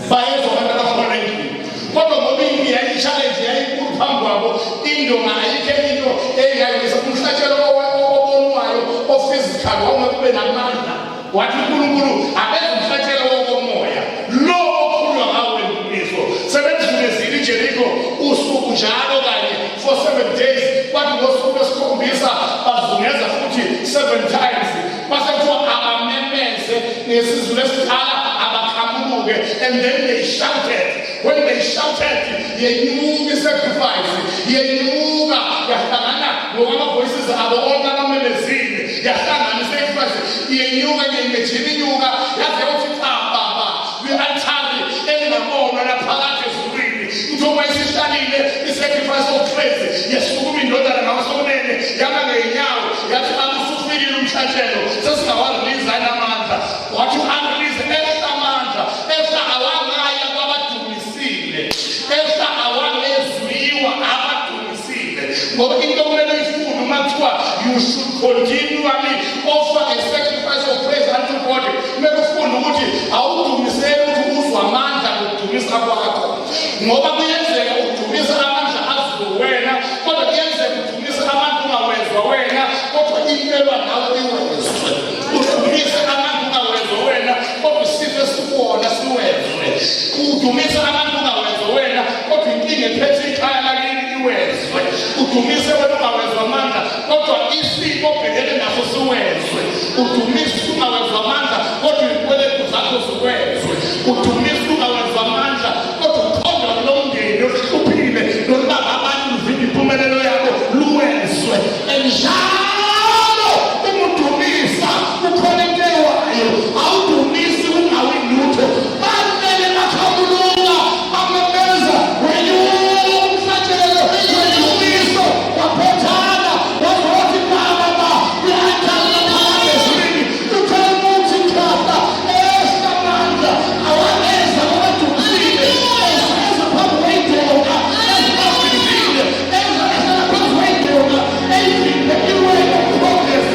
Bayezwa abantu abakhona endlini kodwa ngoba i-challenge yayinkulu phambi kwabo indonga ayikho into engayisa umhlatshelo obonwayo o-physical wawungekube namandla wathi uNkulunkulu abenze umhlatshelo wakoMoya lo okhulunywa ngawo wendumiso sebedlulezile iJerikho usuku njalo kanye for 7 days kwathi ngosuku lwesikhombisa bazungeza futhi 7 times basekuthiwa abamemeze ngesizulu esikhala abakhamuluke and then they shouted. When they shouted, yenyuka sacrifice, yenyuka yahlangana ngoba voices abo onke abamemezile yahlangana sacrifice, yenyuka ngenyuka yaze uthi baba we-altari engabonwa laphakathi ezulwini njengoba isihlalile i-sacrifice of praise yesukuma indodana ngasokunene yama ngeenyawo yathi akusufikile umhlatshelo sesingawarelease amandla wathi unrelease extra amandla extra awangaya kwabadumisile extra awangezwiwa abadumisile ngoba into kumele ifune uma kuthiwa you should continually offer a sacrifice of praise unto God kumele ufune ukuthi awudumisele ukuthi uzwe amandla ukudumisa kwakho ngoba kuyenzeka udumisa amandla azwe wena kodwa kuyenzeka udumisa amandla ungawezwa wena kodwa impelwa nawe iwezwe udumisa amandla ungawezwa wena kodwa isifo esikuwona siwezwe udumisa amandla ungawezwa wena kodwa inkinga ephethe ikhaya lakini iwezwe udumisa wena ungawezwa amandla kodwa isifo obhekene naso siwezwe udumisa ungawezwa amandla kodwa izikweletu zakho ziwezwe udumisa ungawezwa amandla kodwa ukhonda lomndeni ohluphile nolubanga abantu luvimba impumelelo yakho luwezwe enjalo umudumisa ukhona into ewayo awudumisi ungawi lutho bamele bakhamuluka bamemeza wenyuka umhlatshelo wenyumiso waphothana wazothi baba uyathala phakathi ezulwini uthole umuthi khapha esamandla awaleza abadumisile ezenza phambi kwey'ndoda ezibasindile ezenza phambi kwey'ndoda eyivimbe i-way of progress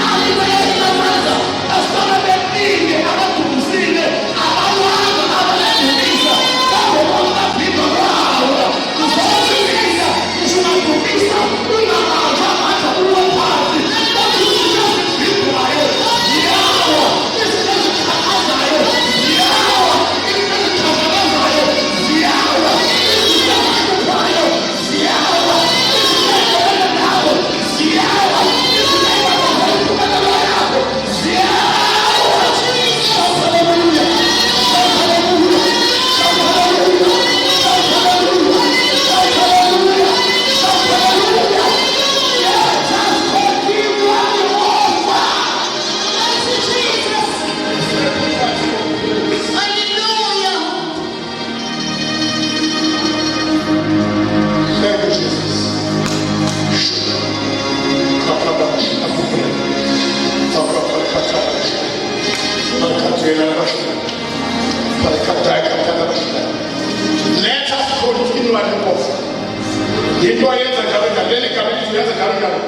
alibesa amandla asala beningi abadumisile abalwazi abaledumisa babobonabhima bawo uzozilila usungadumisa ungabanjwa amandla uwe phansi kodwa izinto ezivimbayo ziyawa izinto ezikhathazayo ziyawa izinto ezikhathazayo ziyawa izinto ezihluphayo ziyawa izinto ezibhekene nawe ziyawa izinto ezibhekene impumelelo yakho ziyawa. Shout hallelujah! Shout hallelujah! Shout hallelujah! Shout hallelujah! Shout hallelujah! Shout hallelujah! Let us continue our offer. Hallelujah! Thank you, Jesus. Let us continue at the offer. Into ayenza kanjalo, leli gama lithi uyenza kanjalo.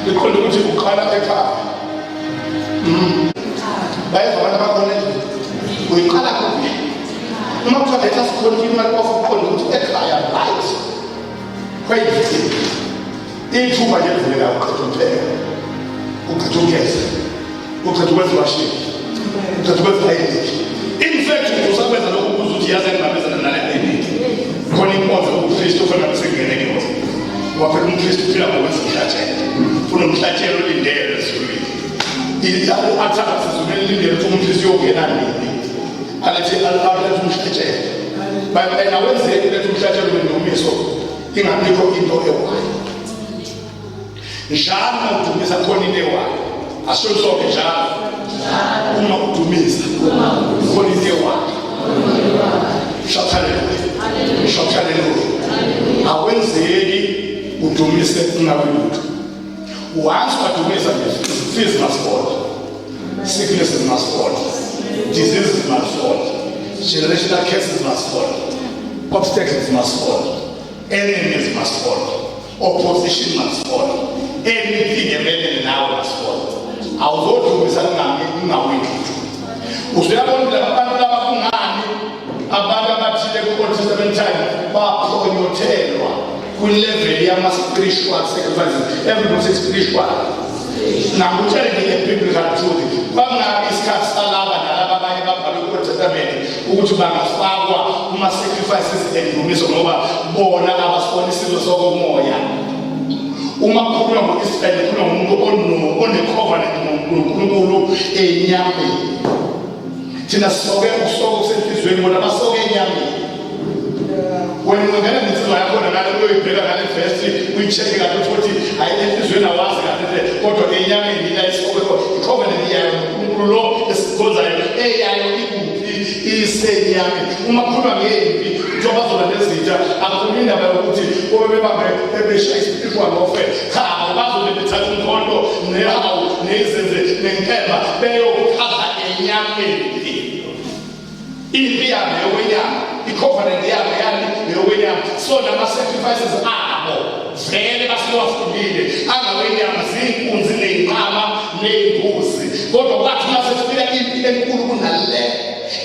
Ikhonde ukuthi ukhala ekhaya. Bayezwa abantu abakhona endlini. Uyiqala kuphi? Uma kuthiwa let us continue at the offer, ukhonde ukuthi ekhaya right. Kweyini? ithuba nje livuleka uqeda ukupheka, uqeda ukugeza, uqeda ukwenza iwashing, uqeda ukwenza ilayiniki. In fact uzosebenza lokho ukuze uthi yazi engibambezana nale layiniki khona inkonzo ubuKristu ofana besengene inkonzo ngoba phela uMkristu uphila ngokwenza umhlatshelo, ufuna umhlatshelo olindele ezulwini. Athanda sizumele lindele ukuthi uMkristu uyongena nini alethi alethe umhlatshelo. Bayena wenzeke lethe umhlatshelo wendumiso ingabikho into ewayo. Njalo udumisa khona into ewayo, asho sonke njalo uma udumisa khona into ewayo. Shakhalelo awenzeki udumise ungabulutho. Once udumisa fears must fall, sickness must fall, diseases must fall, generational curses must fall, obstacles must fall, enemies must fall, opposition must fall, anything embedded now must fall. Awuzodumisa ungawini. Usuyabona abantu labafungani abantu abathile ku-Old Testament time baphonyothelwa kwi-level yama-spiritual sacrifices. Everyone says spiritual. Nakutshele nge-biblical truth bangabi isikhathi salaba nalaba abanye babhalwe ku-Old Testament ukuthi bangafakwa kuma-sacrifices endumiso ngoba bona abasibona isizwe sokomoya. Uma kukhulunywa ngo-Israyeli kukhulunywa ngomuntu one-covenant noNkulunkulu enyameni. Thina soke ukusoka kusenhlizweni bona basoke enyameni. Wena ungena nensizwa yakho nalo uyoyibheka ngale verse uyicheke kahle ukuthi hayi enhlizweni awazi kahle kodwa enyameni la isoke i-covenant yayo uNkulunkulu lo esikhonzayo eyayo ikuphi isenyameni. Uma kukhulunywa ngempi njengoba bazoba nezitha akukhulumi indaba yokuthi bebebambe ebeshaya spiritual warfare. Cha, bazobe bethatha umkhonto nehawu nezenze nenkemba beyokukhaza enyameni. Impi yabo yokwenyama, i-covenant yabo yokwenyama. So nama-sacrifices abo vele basiwafundile angawenyama zinkunzi ney'nqama ney'mbuzi. Kodwa kwathi masefika impi enkulu kunale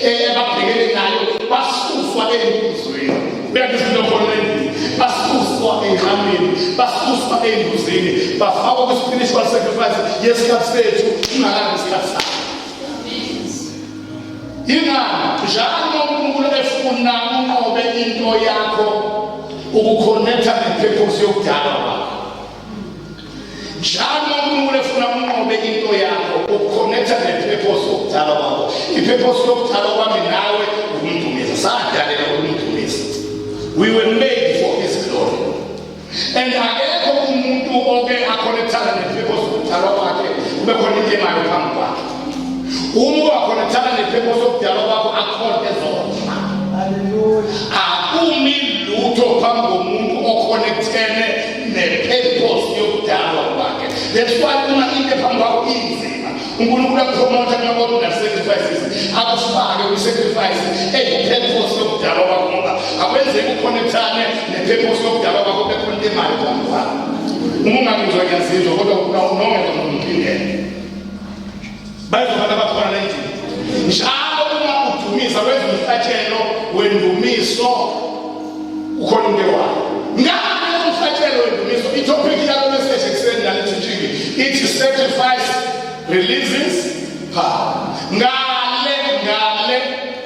ebabhekene nayo basuswa ey'mbuzweni. Uyakizinto khona basuswa ey'nqameni, basuswa ey'mbuzini, bafakwa kwi-spiritual sacrifice yesikhathi sethu ungakabi isikhathi sakho. Ingani njalo uNkulunkulu efuna unqobe into yakho ukukhonektha ne-purpose yokudalwa kwakho. Njalo uNkulunkulu efuna unqobe into yakho ukukhonektha ne-purpose yokudalwa kwakho. I-purpose yokudalwa kwami nawe ukumdumisa. Sadalela ukumdumisa. We were made for his glory. And akekho umuntu oke akhonektana ne-purpose yokudalwa kwakhe kube khona into emayo phambi kwakhe. Uma wakhonektana ne-purpose yokudalwa kwakho akhonte zona. Akumi lutho phambi komuntu okhonektene ne-purpose yokudalwa kwakhe. That's why uma into phambi kwakho inzima uNkulunkulu akupromotha ngoba una-sacrifices akufake kwi-sacrifice eyi-purpose yokudalwa kwakho ngoba akwenzeki ukhonektane ne-purpose yokudalwa kwakho bekhona into emali phambi kwakho. Uma ungakuzwa ngiyazizwa kodwa nongenza ngomphindela. Bayizobana bakhona la endlini. Njalo uma udumisa wenza umhlatshelo wendumiso ukhona into ewayo. Ngabe umhlatshelo wendumiso itopic yalo message ekuseni nalethi njingi ithi sacrifice releases power. Ngale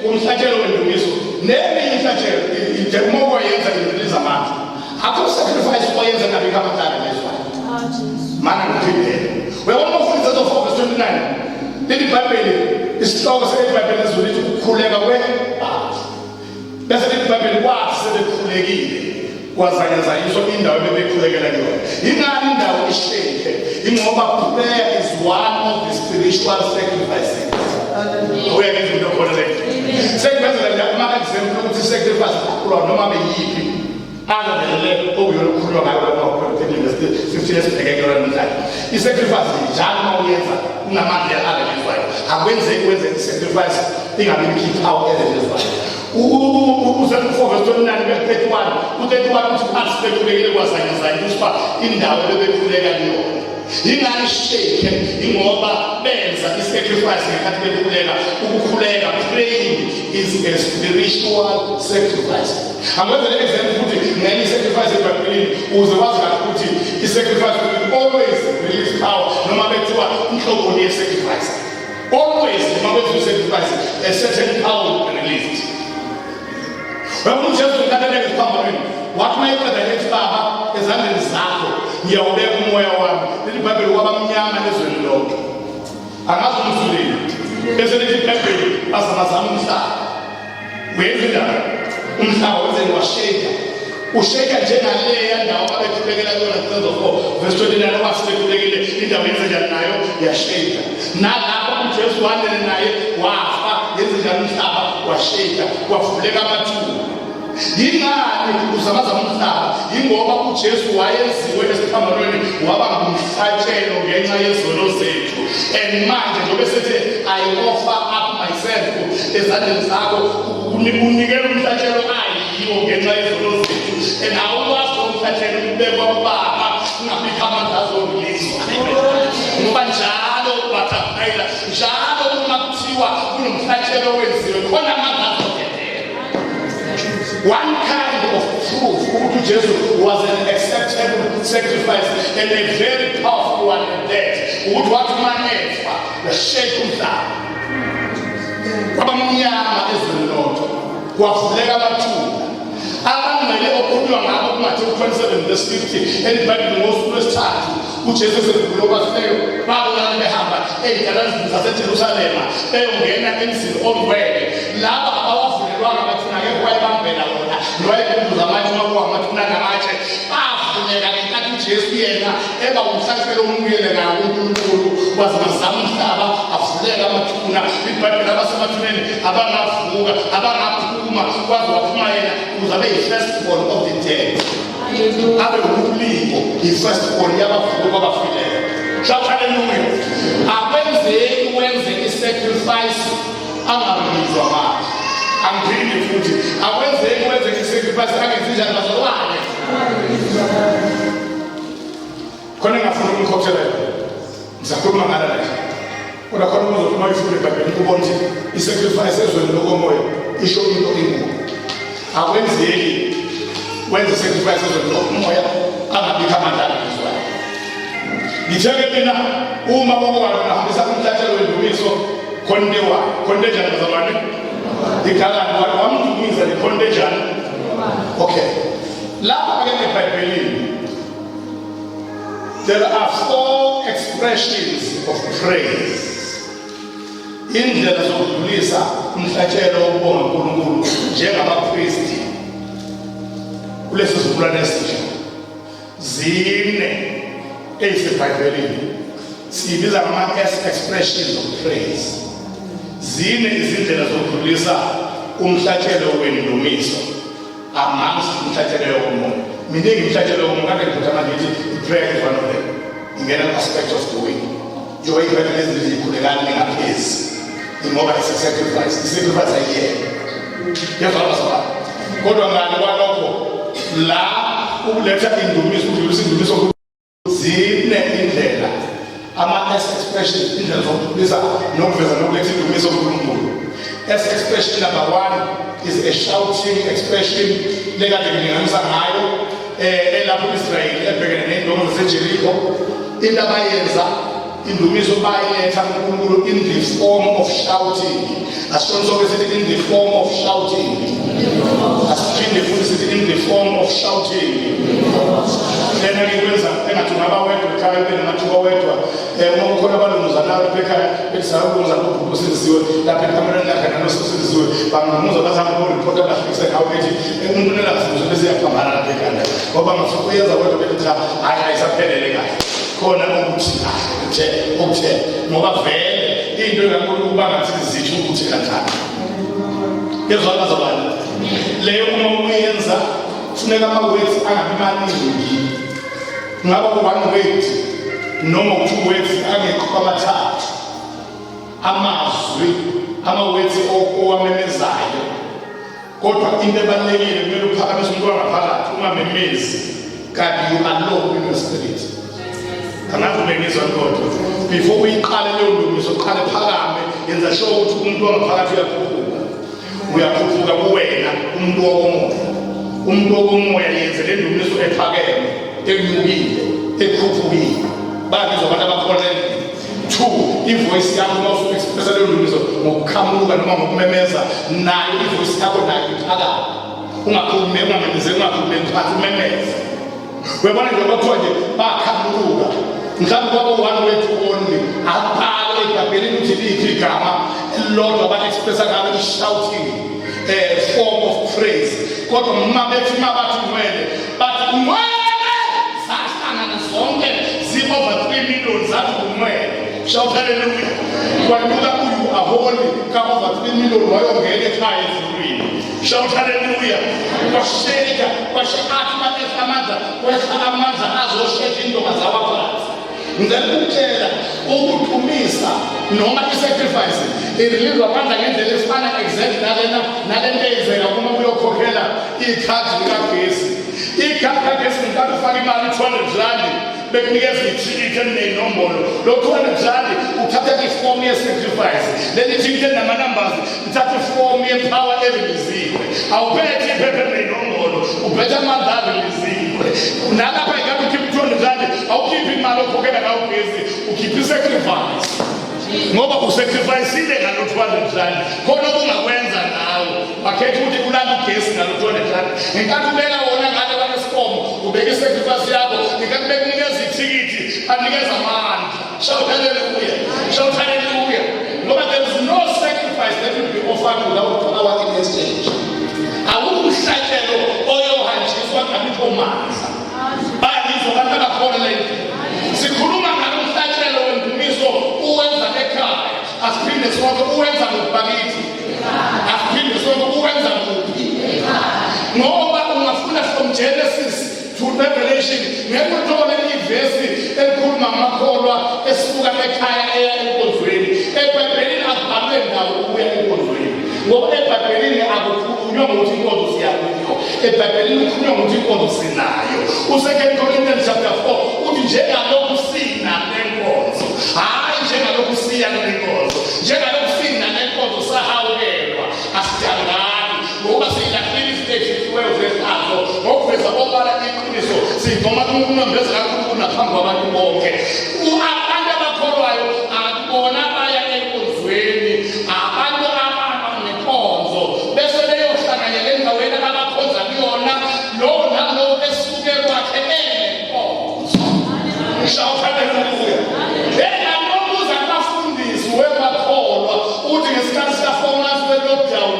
kumhlatshelo wendumiso neminye imhlatshelo uma uyenza irelease amandla. Akho sacrifice oyenza ngabe kamatala leswayo. Mana ngiphindele. Uyabona ufundisa zo 4:29. Leli Bhayibheli isihloko seBhayibheli ezulithi ukukhuleka kwebandla. Bese leli Bhayibheli kwathi sebekhulekile kwazanyazanyiswa indawo bebekhulekela kuyona. Ingani indawo isheke? Ingoba prayer is one of the spiritual sacrifices. Uyakuzwa into khona le. Sekubenzela nje ama-example ukuthi sacrifice kukhulwa noma beyiphi. Angamelele okuyokhulwa ngayo lapha kuphela 50 years ekekela namhlanje. I-sacrifice njalo uma uyenza unamandla alezwayo. Akwenzeki wenze i-sacrifice ingabe ikhiphawo elezwayo. U-4:29 be-31 u-31 uthi asibekhulekile kwazanyazanyiswa indawo ebebekhuleka kuyona. Ingani shake ingoba benza i-sacrifice ngekhathi bekhuleka. Ukukhuleka, praying is a spiritual sacrifice. Angwenza le example ukuthi ngenye i-sacrifice eBhayibhelini uze wazi kahle ukuthi sacrifice will always release power, no matter what. Nobody sacrifice. Always, no matter what sacrifice, a certain power will be released. When we just look at the power, what my brother is Baba is an example. You are there, wakoMoya, the Bible, wakoMoya, and the Lord. And as we do, there's a little pepper as an Asamusa. Where is it? Umhlatshelo was shaken. Usheka generally and now I to take it on verse 29 was to take it in the winter nayo ya sheka. Na hapo just one naye wafa yezi jamsaba wa sheka wafulega matu. Yingani usamaza umhlaba ingoba uJesu wayenziwe esiphambanweni waba ngumhlatshelo ngenxa yezono zethu. And manje njobe sithi I offer up myself ezandleni zakho unikele umhlatshelo ayiwo ngenxa yezono zethu. And I was umhlatshelo ubekwa ubaba ungabikama ndazo ngizwa. Ngoba njalo bathaphayela njalo uma kuthiwa kunomhlatshelo wenziwe khona amagazi. One kind of proof who Jesus was an acceptable sacrifice and a very powerful one in death. Would what man the shaking down. wakoMoya is the Lord. Wafulega matu. Abangele okunywa ngabo kuMatthew 27 verse 50. And Bible most start. uJesu esekhuluma sileyo babona behamba ezikalazini zaseJerusalem eyongena emzini omwele laba abawavulelwanga bathina ke kwayibambela wona noyekwenza amanye makuwamathina ngamatshe bavuleka ngenkathi uJesu yena eba umhlatshelo omuyele ngawo uNkulunkulu wazamazama umhlaba avuleka amathuna iBhayibheli abasemathuneni abangavuka abangaphuma kwaze waphuma yena uzabe yi-firstborn of the dead. Abe umbiko i-firstborn yabavuka kwabafileyo. Shout hallelujah. Akwenzeki wenze i-sacrifice angabizwa manje. Angiphinde futhi akwenzeki wenze i-sacrifice angezinjani bazalwane. Khona ngafuna ukukhokhela. Ngizakhuluma ngala la. Kodwa khona uzophuma ifundo eBhayibhelini ubone ukuthi i-sacrifice ezweni lokoMoya isho into enkulu. Akwenzeki wenze sacrifice ezweni lokoMoya angabikama ndabizwa. Ngitheke mina uma bokwalo nahambisa umhlatshelo wendumiso kondewa kondenjani bazalwane ikalani wamdumiza likondenjani. Okay, lapha ke eBhayibhelini there are 4 expressions of praise. Indlela zokudlulisa umhlatshelo wokubonga uNkulunkulu njengabapristi kulesi sizukulwane esisha zine eziseBhayibhelini sibiza expressions of praise. Zine izindlela zokudlulisa umhlatshelo wendumiso amongst umhlatshelo wokoMoya. Miningi imhlatshelo wokoMoya kade ngikuthanda ngithi prayer is one of them. Ingena aspect of doing. Joy iBhayibheli ezikhulekani ngaphezulu. Ngoba it's a sacrifice. I-sacrifice ayiyena. Yazalwa kodwa ngani kwalokho la ukuletha indumiso udlulisa indumiso zine indlela ama-expressions indlela zokudlulisa nokuveza nokuletha indumiso kuNkulunkulu. Expression number 1 is a shouting expression lekade ngilinganisa ngayo elapho Israyeli ebhekene nendonga zaseJerikho into abayenza indumiso bayiletha kuNkulunkulu in the form of shouting. Asonto in the form of shouting. In the form of shouting. Then ngikwenza engathi ngabawedwa ekhaya bengamathuba wedwa ngokukhona abalunguzanayo ekhaya besawuza ukubusiziwe lapha ekamereni lakhe nanosisiziwe bangamuza bazama ukureport abafikise ngawo ethi umuntu nelasizo bese yaphambana lapha ekhaya ngoba ngafuna uyenza wedwa bethi hayi ayisaphelele kahle khona ukuthi uthe ngoba vele into engakhona ukuba ngathi zithu ukuthi kanjani yezwa bazalwane leyo uma uyenza funeka ama-words angabi maningi ngaba ku-1 word noma ku-2 words angekho amathathu amazwi ama-words owamemezayo kodwa into ebalulekile kumele uphakamise umuntu wangaphakathi ungamemezi kanti you are low in your spirit. Kanakubengizwa kodwa before uyiqale leyo ndumiso uqale phakame yenza sure ukuthi umuntu wangaphakathi uyakhuphuka kuwena umuntu wakoMoya. Umuntu wakoMoya yenze le ndumiso ephakeme enyukile ekhuphukile babizwa abantu abakholelwe. 2, ivoice yakho uma usu-expressa leyo limiso ngokukhamuluka noma ngokumemeza, nayo ivoice yakho nayo iphakama. Ungamemezeli phansi, umemeze. Uyabona nje kwathiwa nje bakhamuluka mhlawumbe kwabo one word only, abhale eBhayibhelini ukuthi liphi igama elilodwa aba-expressa ngalo i-shouting form of praise. Kodwa bathi bathi umwele sahlangana zonke zi-over 3 million zathi umwele. Shout hallelujah. Kwaluka uyu aholi ka-over 3 million wayongena ekhaya ezulwini. Shout hallelujah. Kwasheka athi bathetha amandla azoshesha intombi zawaphansi. Ngizakutshela ukuthumisa noma i-sacrifice irelease amandla ngendlela efana exact nalento eyenzeka uma uyokhokhela ikhadi likagesi. Ikhadi likagesi ngenkathi ufaka imali 200 rand bekunikeza ithikithi eliney'nombolo. Lo 200 rand uthatha ifomu ye-sacrifice, leli thikithi elinamanambers uthatha ifomu yepower eriliziwe. Awuphethe iphepha eliney'nombolo, uphethe amandla ariliziwe. Nalapha ingabe ukhipha 200 rand awukhiphi imali okhokhela ngawo ugesi, ukhipha i-sacrifice. Ngoba usacrificeile ngalo 200 rand, khona okungakwenza nawe bakhetha ukuthi ulanda ugesi ngalo 200 rand. Ngenkathi ubeka wona ngale kwanesikomo ubeka i-sacrifice yakho, ngenkathi bekunikeza ithikithi anikeza amandla. Shout hallelujah. Shout hallelujah. Ngoba there is no sacrifice that will be offered without power in exchange. Awukho umhlatshelo oyohanjiswa ngabikho mandla. Bayizwa abantu abakhona la sikhuluma ngalo mhlatshelo wendumiso uwenza ekhaya, asiphinde sonke uwenza ngokubakithi, asiphinde sonke uwenza kuphi. Ngoba ungafuna from Genesis to Revelation ngeke uthole ivesi elikhuluma ngamakholwa esisuka ekhaya eya enkonzweni. eBhayibhelini akubhalwe ndawo ukuya enkonzweni, ngoba eBhayibhelini akukhulunywa ngokuthi inkonzo siyakuyo. eBhayibhelini kukhulunywa ngokuthi inkonzo sinayo. U2 Corinthians chapter 4 uthi njengalokhu sina nenkonzo, hayi njengalokhu siya nenkonzo, njengalokhu sina nenkonzo sahawukelwa asidangani, ngoba siyilahlile isiteji siwezezakho ngokuveza obala iqiniso sivuma ukunambeza kakhulu naphambi kwabantu bonke. Abantu abakholwayo akubona baya enkonzweni, abantu abanenkonzo bese beyohlanganyela endaweni abakhonza kuyona lo nalo esuke kwakhe enenkonzo. Shout hallelujah. Engamubuza abafundisi webakholwa uthi ngesikhathi sika-4 months we-lockdown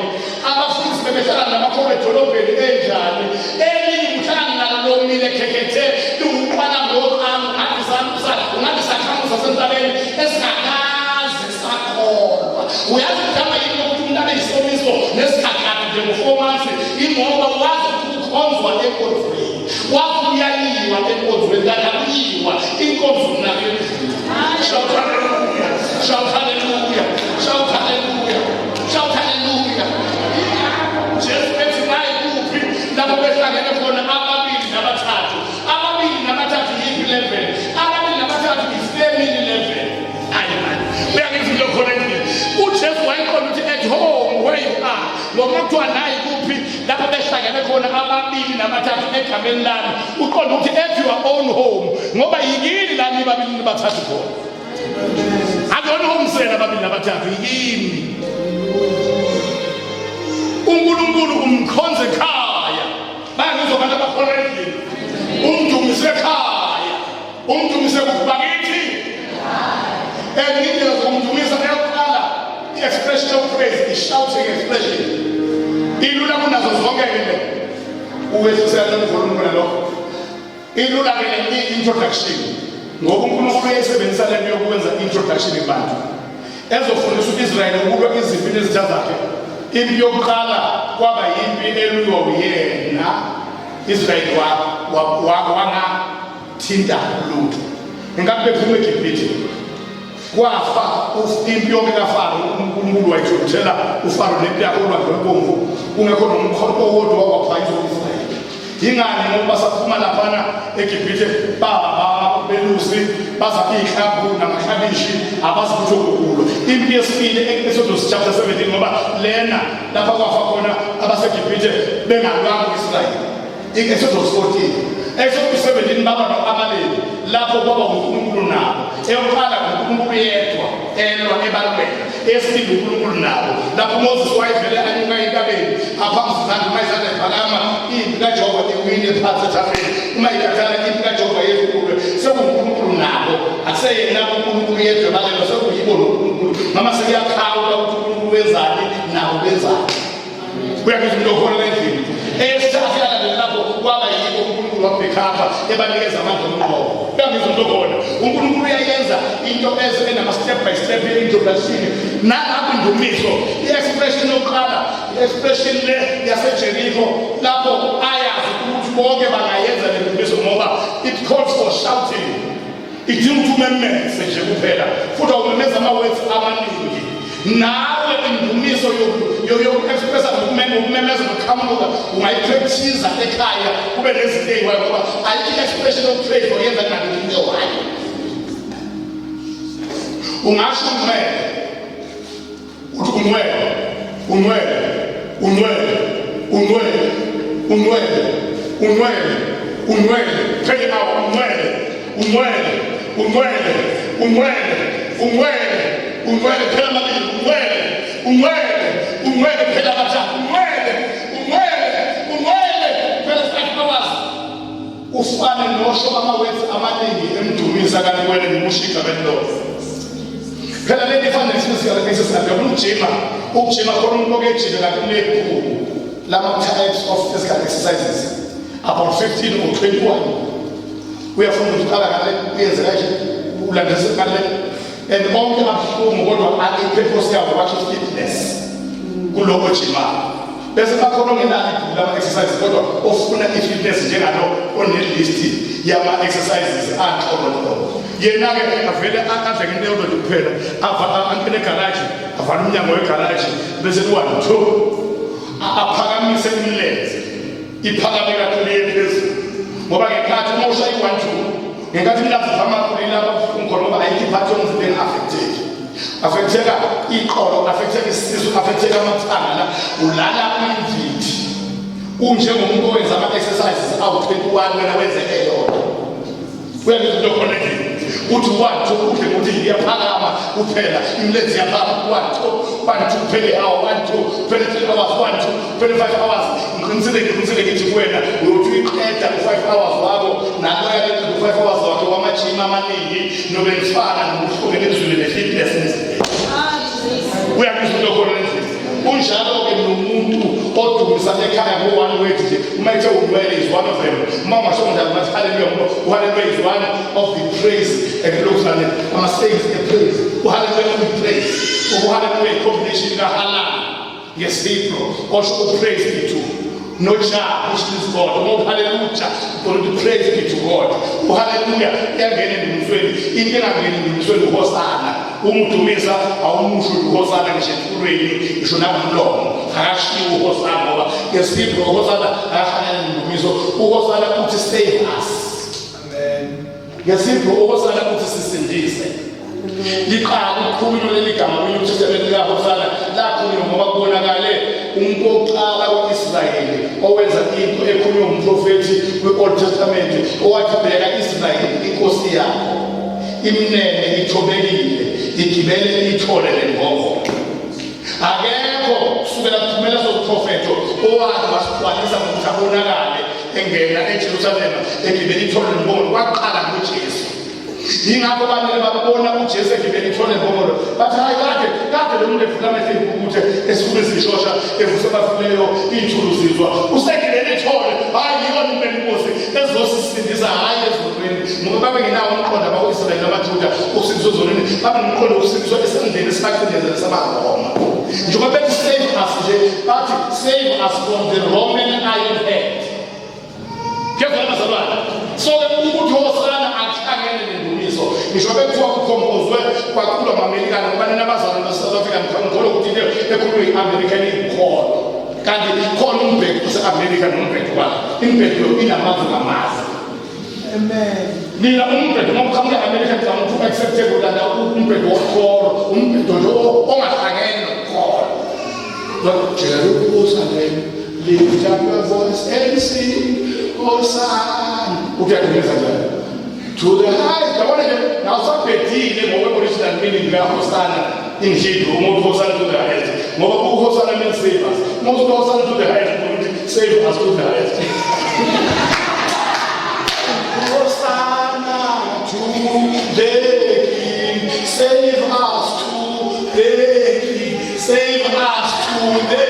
abafundisi bebehlala namakholwa edolobheni enjani, elingihlanga nalo lomile khekhethe liwuqala ungathi sakhamuza sentabeni esingakaze sakholwa. Uyazi kudala yini ukuthi umuntu abe yisomiso nesikhathi nje ngo-4 months, ingoba wazi ukukhonzwa enkonzweni, wazi uyaliwa enkonzweni, kanakuyiwa inkonzo nayo. Shout hallelujah. Shout hallelujah. Shout hallelujah. Shout hallelujah. Jesu ethi naye kuphi lapho behlangene khona ababili nabathathu yiphi level, ababili nabathathu yi-family level. Ayi mani uyangizilo khona endlini uJesu wayekhona ukuthi at home where you are, noma kuthiwa naye kuphi lapho behlangene khona ababili nabathathu egameni lami, uqonda ukuthi at your own home, ngoba yikini la nibabili nibathathu khona. Akuyona umsela ababili nabathathu, yikini. uNkulunkulu umkhonze ekhaya. Bayangizwa abantu abakholwa endlini, umdumise ekhaya, umdumise kubakithi. Indlela zokumdumisa eyokuqala, i-expression of praise, i-shouting expression, ilula kunazo zonke le uwehlisela nomvolume lokho. Ilula ke i-introduction, ngoba uNkulunkulu uyayisebenzisa le nto yokwenza introduction kubantu ezofundisa u-Israyeli ukulwa izimpi nezitha zakhe. Impi yokuqala kwaba yimpi elwiwa uyena Israyeli wangathinta lutho. Ingabe bephuma eGibhithe kwafa impi yonke kaFaro, uNkulunkulu wayithuthela uFaro nempi yakhe olwandle lwebomvu, kungekho nomkhonto owodwa wakwaphansi u-Israyeli. Yingani? Ngoba basaphuma laphana eGibhithe belusi bazaphi ihlabhu namaklabishi abazi ukuthi okukhulu. Impi yesibili eSodom chapter 17, ngoba lena lapha kwafa khona abaseGibhithe bengalwanga u-Israyeli. eSodom 14, eSodom 17 baba no-Amaleki lapho kwaba uNkulunkulu nabo eyoqala uNkulunkulu yedwa elwa ebalweni esibili uNkulunkulu nabo lapho Moses wayevele anyuka entabeni aphambi kwakhe mayizana ephakama impi kaJehova iwine phansi ethafeni uma ikathala impi kaJehova yezikhulu sekuNkulunkulu nabo akuseyena uNkulunkulu yedwa balelo sekuyibo noNkulunkulu mama sekuyakhawula ukuthi uNkulunkulu wenzani nabo benzani kuyakuzwa into khona endlini esithatha lapho kwaba yibo uNkulunkulu wabhekhapha ebanikeza amandla omqobo kuyakuzwa into khona uNkulunkulu uyayenza into enama step by step introduction nalapho indumiso i-expression yokuqala i-expression le yaseJericho lapho ayazi ukuthi bonke bangayenza le ndumiso ngoba it calls for shouting idinga ukuthi umemeze nje kuphela futhi awumemeza ama-words amaningi nawe indumiso yoku-expressa ukumemeza nokuqhamuka ungayipractiza ekhaya kube nezinto ey'wayo ngoba ayikho i-expression yokupraise oyenza kunanto wayo ungasho unwele phela unwele phela mabili unwele phela bathathu unwele phela sakwazi ufane nosho ama-words amaningi emdumisa kanti wena ngimushika bendoda phela lento ifana nesizakala ukujima khona umuntu okejile kanti unephupho lama-types of physical exercises about 15 or 21 uyafuna ukuthi uqala ngale uyenze kanje ulandise ngale and onke abuhlungu kodwa ipurpose yawo watho fitness kuloko jimayo bese bakhona ongenalo ibhuku lama-exercises kodwa ofuna i-fitness njengalo one-list yama-exercises anhlobonhlobo yena-ke avele adle ngento yodwa kuphela angene egaraji avala umnyango wegaraji bese ku-1 2 aphakamise imilenze iphakame kakhulu phezulu ngoba ngenkathi uma ushaya i-1 2 ngenkathi imlazi amakhulu ilapha khona ngoba ayikho iphathi yomzimbeni affecteka iqolo affecteka isisu affecteka amathanga la ulala imvithi unjengomuntu owenza ama-exercises awu-21 wena wenze eyodwa kuyakuzwa into khona endlini uthi 1 2 udle ngokuthi iyaphakama kuphela imilenzi iyaphakama 1 2 kuphele hour 1 2 kuphele 3 hours 1 2 kuphele 5 hours ngiqinisile ngithi kuwena uyothi uyiqeda u-5 hours wakho naloya le 5 hours wakhe wamajima amaningi nobemfana nobuhlungene ezwile ne-fitness uyakuzwa into khona endlini kunjalo-ke nomuntu odumisa ekhaya ngo-one word nje uma ethe unwele is one of them uma ungashonjalo ngathi hallelujah ngoba uhallelujah is one of the praise ekulokuzane ama-sayings e-praise uhallelujah uyi-praise uhallelujah i-combination kahalala ngesibro osho upraise be to no jar which is God no hallelujah for the praise be to God uhallelujah iyangena endumizweni into engangeni endumizweni uhosana umdumisa awumusho uhosana ngisho emfulweni ngisho nangomlomo akashiwo uhosana ngoba ngesibro uhosana akafanele nendumiso uhosana uthi save us amen ngesibro uhosana uthi sisindise liqala ukukhulunywa leligama kwenyuthesheleni likahosana lakhulunywa ngoba kubonakale umuntu oqala we-Israyeli owenza into ekhulunywa umprofethi we-Old Testament owathi bheka Israyeli inkosi yakho imnene ithobekile igibele ithole lengogo akekho kusukela kuphumela soprofeto owakhe wasigcwalisa ngokuthi abonakale engena eJerusalema egibele ithole lengogo kwaqala ngoJesu yingakho banele babona uJesu egibele ithole lengogo bathi hayi kade lo muntu evula amehlo ukuthi esikhulu esishosha evuse abafileyo iy'thuluzizwa usegibele ithole hayi yona impenikosi ezosisindisa hayi ezonweni ngoba babengenawo umqondo abako-Israyeli amaJuda ukusindiswa ezonweni babenomqondo wokusindiswa esandleni esibacindezela sabaroma njengoba bethi save us nje bathi save us from the Roman iron hand kuyezwela bazalwane so-ke ukuthi wosana akuhlangene nendumiso ngisho bekuthiwa kukhomphozwe kwaculwa ama-Amerikani ngoba nina abazalwane base-South Africa ngikholwa ukuthi into ekhulunywa i-American iyikholo kanti khona umbheki ose-Amerika nombheki wakhe imbheki lo inamazwi ngamazwi amen nina umbheki uma uqhamuka e-Amerika ngizama ukuthi u-acceptable landa umbheki wokholo umbheki nje ongahlangene nokukholo Jerusalem lift up your voice and sing Hosanna ukuyadumisa njalo To the highest. I want to now some petty original meaning Hosanna in Hebrew, more Hosanna to the highest. More Hosanna means save us. Most Hosanna to the highest, save us to the highest. Hosanna to the King, save us to the King, save us to the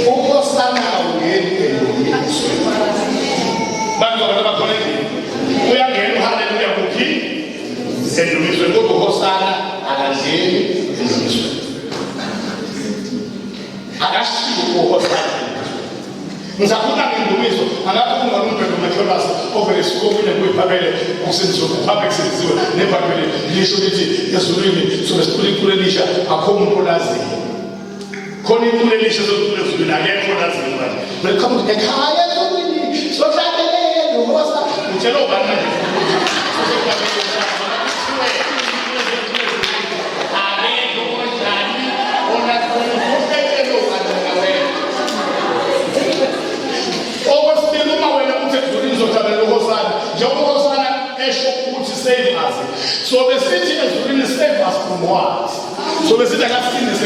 Hosanna we are getting hallelujah cookie. And we will go to Hosanna and again. I ask you for Hosanna. Nzakuna ngindumizo angaphuma umphetho mecholas over esikhomile kwiphabele usenzo public senziwe nephabele lisho lithi ezulwini so lesikulinkulu elisha akho umuntu olazi khona inkulu elisha sokukhulu ezulwini akekho olazi manje welcome ekhaya ezulwini so hlabelele ngosa utshela ubani manje save us. So the city is really save us from what? So the city has seen this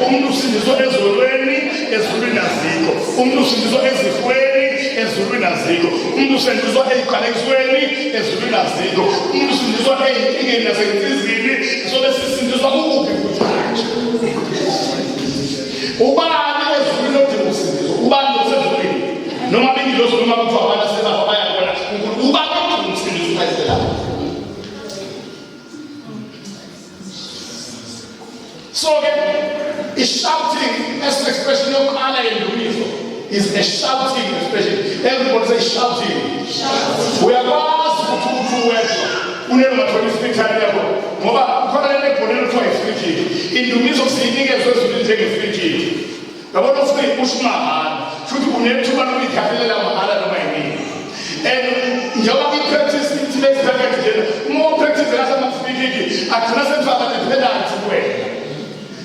umnusindizo ezolweni ezulwini azikho umnusindizo ezifweni ezulwini azikho umnusindizo eziqalekisweni ezulwini azikho umnusindizo ezinkingeni nasensizini so lesisindizwa ukuphi futhi manje ubani ezulwini odinga usindizo ubani osezulwini noma bengiloso noma kuthiwa abantu sebaba bayabona ubani odinga usindizo ayisela. So again, is shouting as an expression of honor and reason. Is a shouting expression. Everybody say shouting. We are asked to words. Unema to speak time. Moba, kona ponelo to speak. In the midst of singing as well as take a speak. The word of speak Ushma. Should you need to be Kapila Mahana to my name. And you practice in today's package. More practice than I'm speaking. I cannot have a pedal way.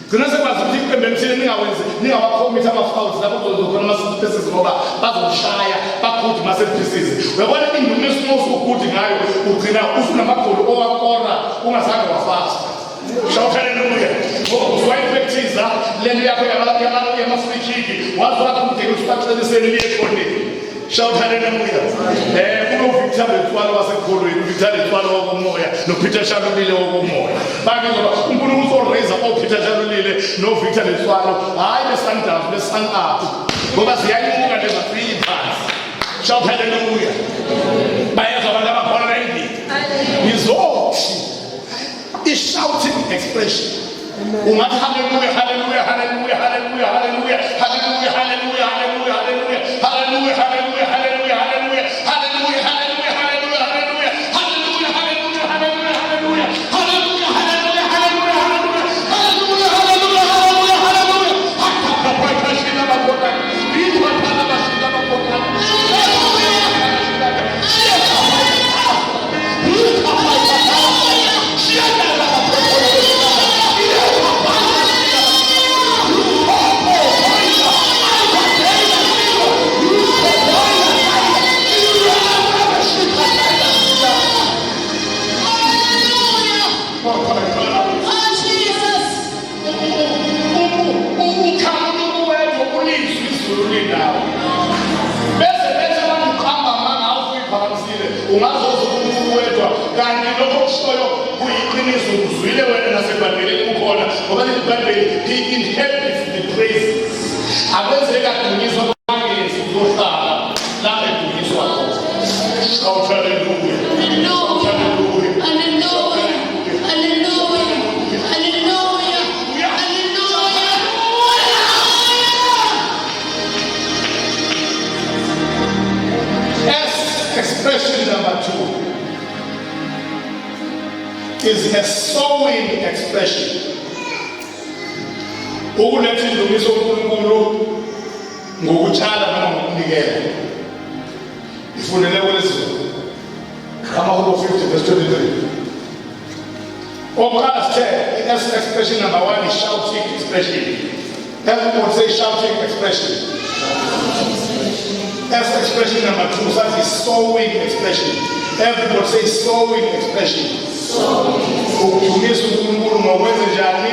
Kunasema zipike mbemthini ningawakhomita ama-fouls lapho kuzokhona ama-pieces ngoba bazoshaya bakhudi ama-pieces. Uyabona indumiso usukhudi ngayo ugcina usunamagoli owakora ungazange wafasta. Shout hallelujah. Usuwayipractice lento yakho yama-free-kick wazwakho ukudinga usibaqeliseni liyekhoneni. Shout hallelujah. Victor Letwalo wasekolweni, Victor Letwalo wakoMoya, noPeter Shalulile wakoMoya. Bakizoba uNkulunkulu uzoraiza oPeter Shalulile noVictor Letwalo, hayi beSundowns beSun Up. Ngoba ziyayimuka leza free pass. Shout hallelujah. Bayezwa abantu abakhona endini. Izothi is shouting expression. Ungathi hallelujah hallelujah hallelujah hallelujah hallelujah hallelujah hallelujah hallelujah hallelujah hallelujah hallelujah hallelujah hallelujah He inherits the praises. Shout hallelujah. Hallelujah. Expression number 2 is a sowing expression. Ukuletha indumiso uNkulunkulu ngokutshala noma ngokunikela. Ifunele kwelizwe. Amaholo 50 verse 23. Oqala sithe expression number 1 is shouting expression. Everyone say shouting expression. That's expression number 2. That is sowing expression. Everybody say sowing expression. Ukudumisa uNkulunkulu ngokwenze njani?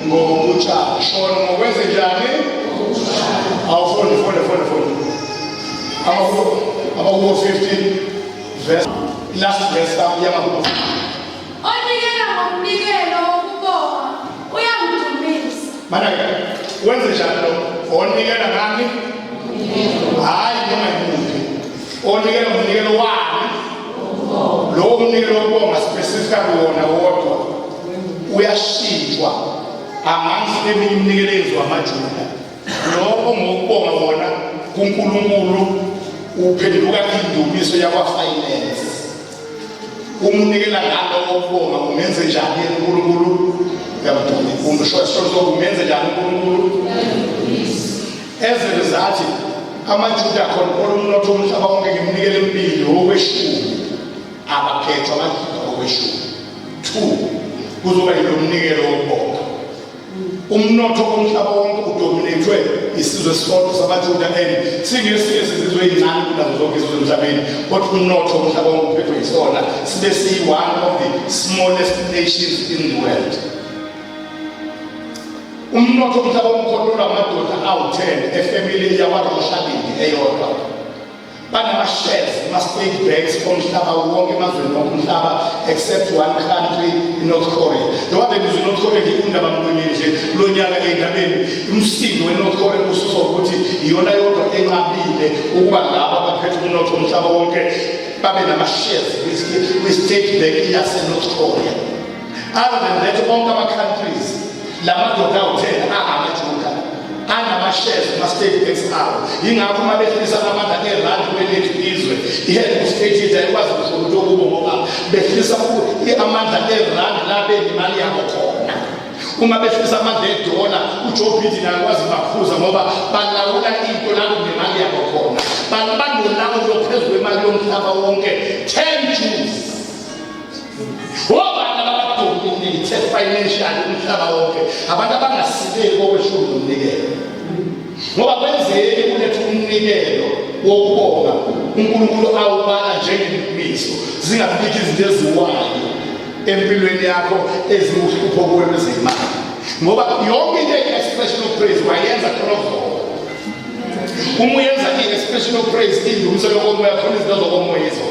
Ngokutshala. Shona ngokwenze njani? Awufuni. Amahubo 15 verse last verse yamahubo. Onikela ngomnikelo wokubonga uyangidumisa. Mana-ke wenze njani lo? Onikela ngani? Hayi noma yimuphi. Onikela ngomnikelo wani? Lo umnikelo wokubonga specifically wona wodwa uyashintshwa amanye iminikelo yenziwa amaJuda. Lo ngokubonga wona kuNkulunkulu uphenduka indumiso yakwa-finance. Umnikela ngalo wokubonga umenze njani uNkulunkulu? Umenze njani uNkulunkulu? As a result, amaJuda khona umnotho womhlaba wonke ngemnikelo emibili wokweshumi abaphethwa amaJuda wokweshumi. 2 kuzoba yilo mnikelo wokubonga. Umnotho womhlaba wonke udominatwe isizwe sonke samaJuda and singesinye sizizwe ezincane kunazo zonke izizwe emhlabeni, kodwa umnotho womhlaba wonke uphethwe yisona sibe siyi-one of the smallest nations in the world. Umnotho womhlaba wonke ukhontrola amadoda awu-10 efamily yakwaRoshalini eyodwa. Banama-shares, ama-state banks omhlaba wonke emazweni wonke umhlaba except one country, North Korea. Njengoba bengizwe North Korea ngiyindaba mlonyeni nje lo nyaka ey'ndabeni umsindo we-North Korea ususwa ukuthi iyona yodwa enqabile ukuba laba abaphethe umnotho womhlaba wonke babe nama-shares kwi-state bank yase-North Korea. Other than that, onke ama-countries lamadoda awu-10 angamaJuda anama-shares kuma-state banks abo. Yingakho uma behlisa amandla erandi kwelethu izwe i-head of state yethu ayikwazi kusho ukuthi okubo ngoba behlisa amandla erandi la benemali yabo khona. Uma behlisa amandla edola uJoe Biden akwazi baphuza ngoba balawula into la kunemali yabo khona. Banolawulo phezu kwemali yomhlaba wonke 10 Jews. Financial umhlaba wonke abantu abangasileki kokweshumi umnikelo ngoba kwenzeke kuletha umnikelo wokubonga uNkulunkulu awubala njengembizo zingabiki izinto eziwayo empilweni yakho eziwuhlupho kuwe kwezimali ngoba yonke into expression of praise wayenza khona uma uyenza i-expression of praise indumiso yokomoya khona izinto zokomoya izo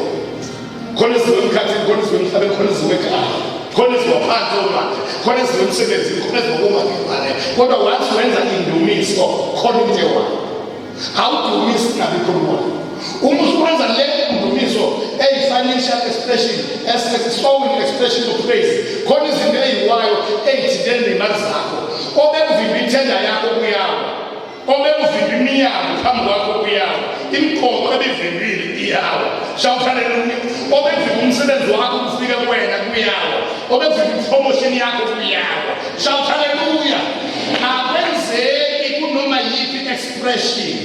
khona izinto emkhathini khona izinto emhlabeni khona izinto ekhaya khona izophansi omanje khona izomsebenzini khona izokumakibale kodwa wathi wenza indumiso khona into ewayo awudumisi ngabikho moya uma usuwenza le indumiso eyi-financial expression as-sowing expression of praise khona izinto eyiwayo eyithintene nemali zakho obekuvimba ithenda yakho kuyawa obekuvimba iminyango phambi kwakho kuyawa imqoqo ebivimbile iyawa shawuhaleluya obekuvimba umsebenzi wakho kufike kuwena kuyawa obekuvimba ipromotion yakho kuyawa shawuhaleluya akwenzeki kunoma yiphi expression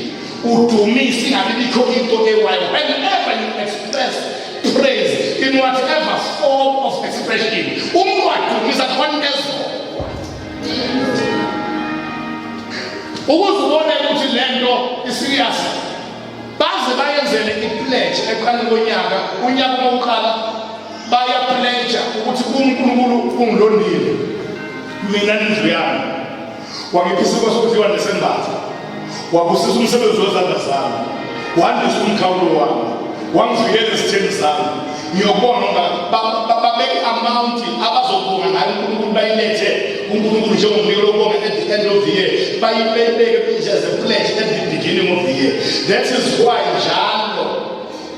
udumisi ngabibikho into ewayo whenever you express praise in whatever form of expression umuntu wadumisa khona ezona ukuzibona ukuthi lento iserious baze bayenzele i-pledge eqaleni konyaka unyaka wokuqala baya-pledge ukuthi uNkulunkulu ungilondile mina nendlu yami wangiphisa kwasokudliwa nesembatha wabusisa umsebenzi wezandla zami wandisa umkhawulo wami wangivikela ezitheni zami ngiyobona babeke amount abazobonga ngayo uNkulunkulu bayilethe uNkulunkulu njengomnikelo wokubonga at the end of the year bayibeke as a pledge at the beginning of the year. That is why njalo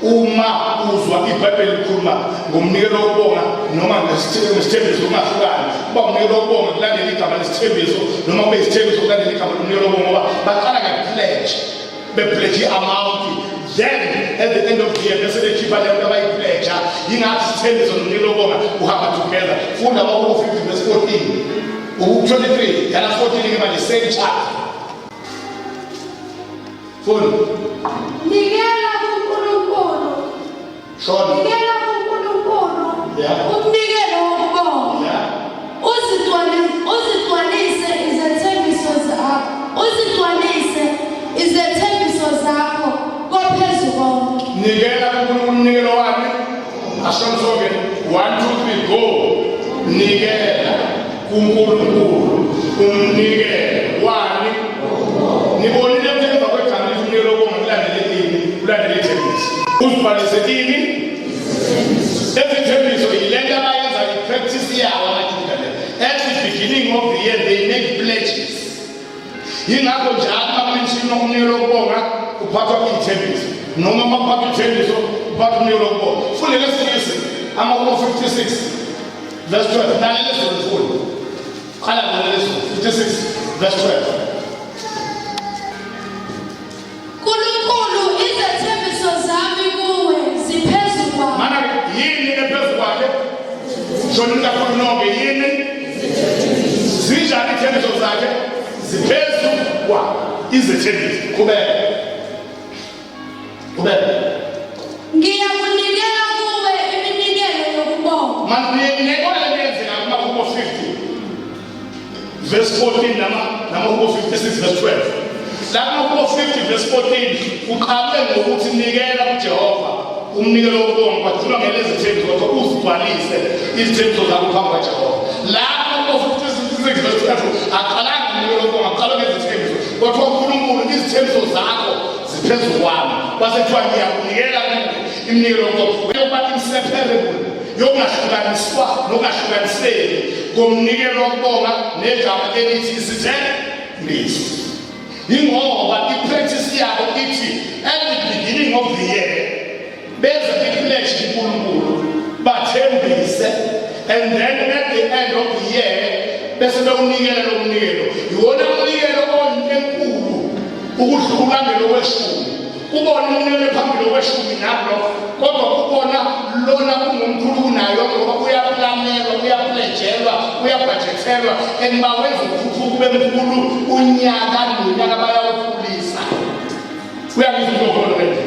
uma uzwa iBhayibheli likhuluma ngomnikelo wokubonga noma ngesithembiso kungahlukani uba umnikelo wokubonga kulandela igama lesithembiso noma kube isithembiso kulandela igama lomnikelo wokubonga ngoba baqala nge-pledge bepledge i-amount. Then at the end of the year bese bekhipha lento abayipledge yingathi isithembiso nomnikelo wokubonga uhamba together. Funda amahubo 50 verse 14 23 yana 14 ke manje same chapter. Funda Nikela kuNkulunkulu. Shona Nikela kuNkulunkulu. Yeah. Umnikelo wokubonga. Yeah. Uzigcwalise izethembiso zakho. Uzigcwalise izethembiso zakho kophezu Ashamsoke 1 2 3 go nikela kuNkulunkulu umnikelo wani nibonile emva kwegama lifunelo ngokulandela ini kulandela ithembiso uzibhalise ini ezithembiso yilento abayenza ipractice yawo amaJuda at the beginning of the year they make pledges yingakho njalo bamenshina umnikelo wokubonga uphathwa ithembiso noma maphatha ithembiso uphathwa umnikelo wokubonga fundele sikisi ama-56 verse 12 lalela sizifunda qala lalela 56 verse 12 Nkulunkulu izethembiso zami kuwe ziphezu kwakho. Mana yini ephezu kwakhe? Shonina kunoke yini? Zinjani ithembiso zakhe? Ziphezu kwakhe. Izethembiso. Kubeka. Ngiyakunikela kuwe iminikelo yokubonga. Mana ngekona lenzeka kuma 50. Verse 14 nama 56 verse 12. Lapho ku-50 verse 14 uqale ngokuthi nikela kuJehova umnikelo wokubonga kwathula ngelezi thembiso wakho uzigcwalise izithembiso zakho phambi kaJehova. Lapho ku-56 verse 12 aqalanga umnikelo wokubonga aqala ngezithembiso kodwa uNkulunkulu izithembiso zakho ziphezu kwami kwasethiwa ngiyakunikela iminikelo wokubonga yokuba inseparable yokungahlukaniswa nokungahlukaniseki komnikelo wokubonga negama elithi isithembiso. Ingoba ipractice yabo ithi at the beginning of the year beza ipledge uNkulunkulu bathembise and then at the end of the year bese bewunikela lo mnikelo iwona umnikelo onenkulu ukudlula ngeloweshumi ubona umnikelo phambili oweshumi nalo kodwa ubona lona kungomkhulu kunayo ngoba uyaplanelwa uyapledgelwa uyabudgethelwa enibawenza ukukhuphuka kube mkhulu unyaka nonyaka bayawukhulisa uyangizwa lokho nje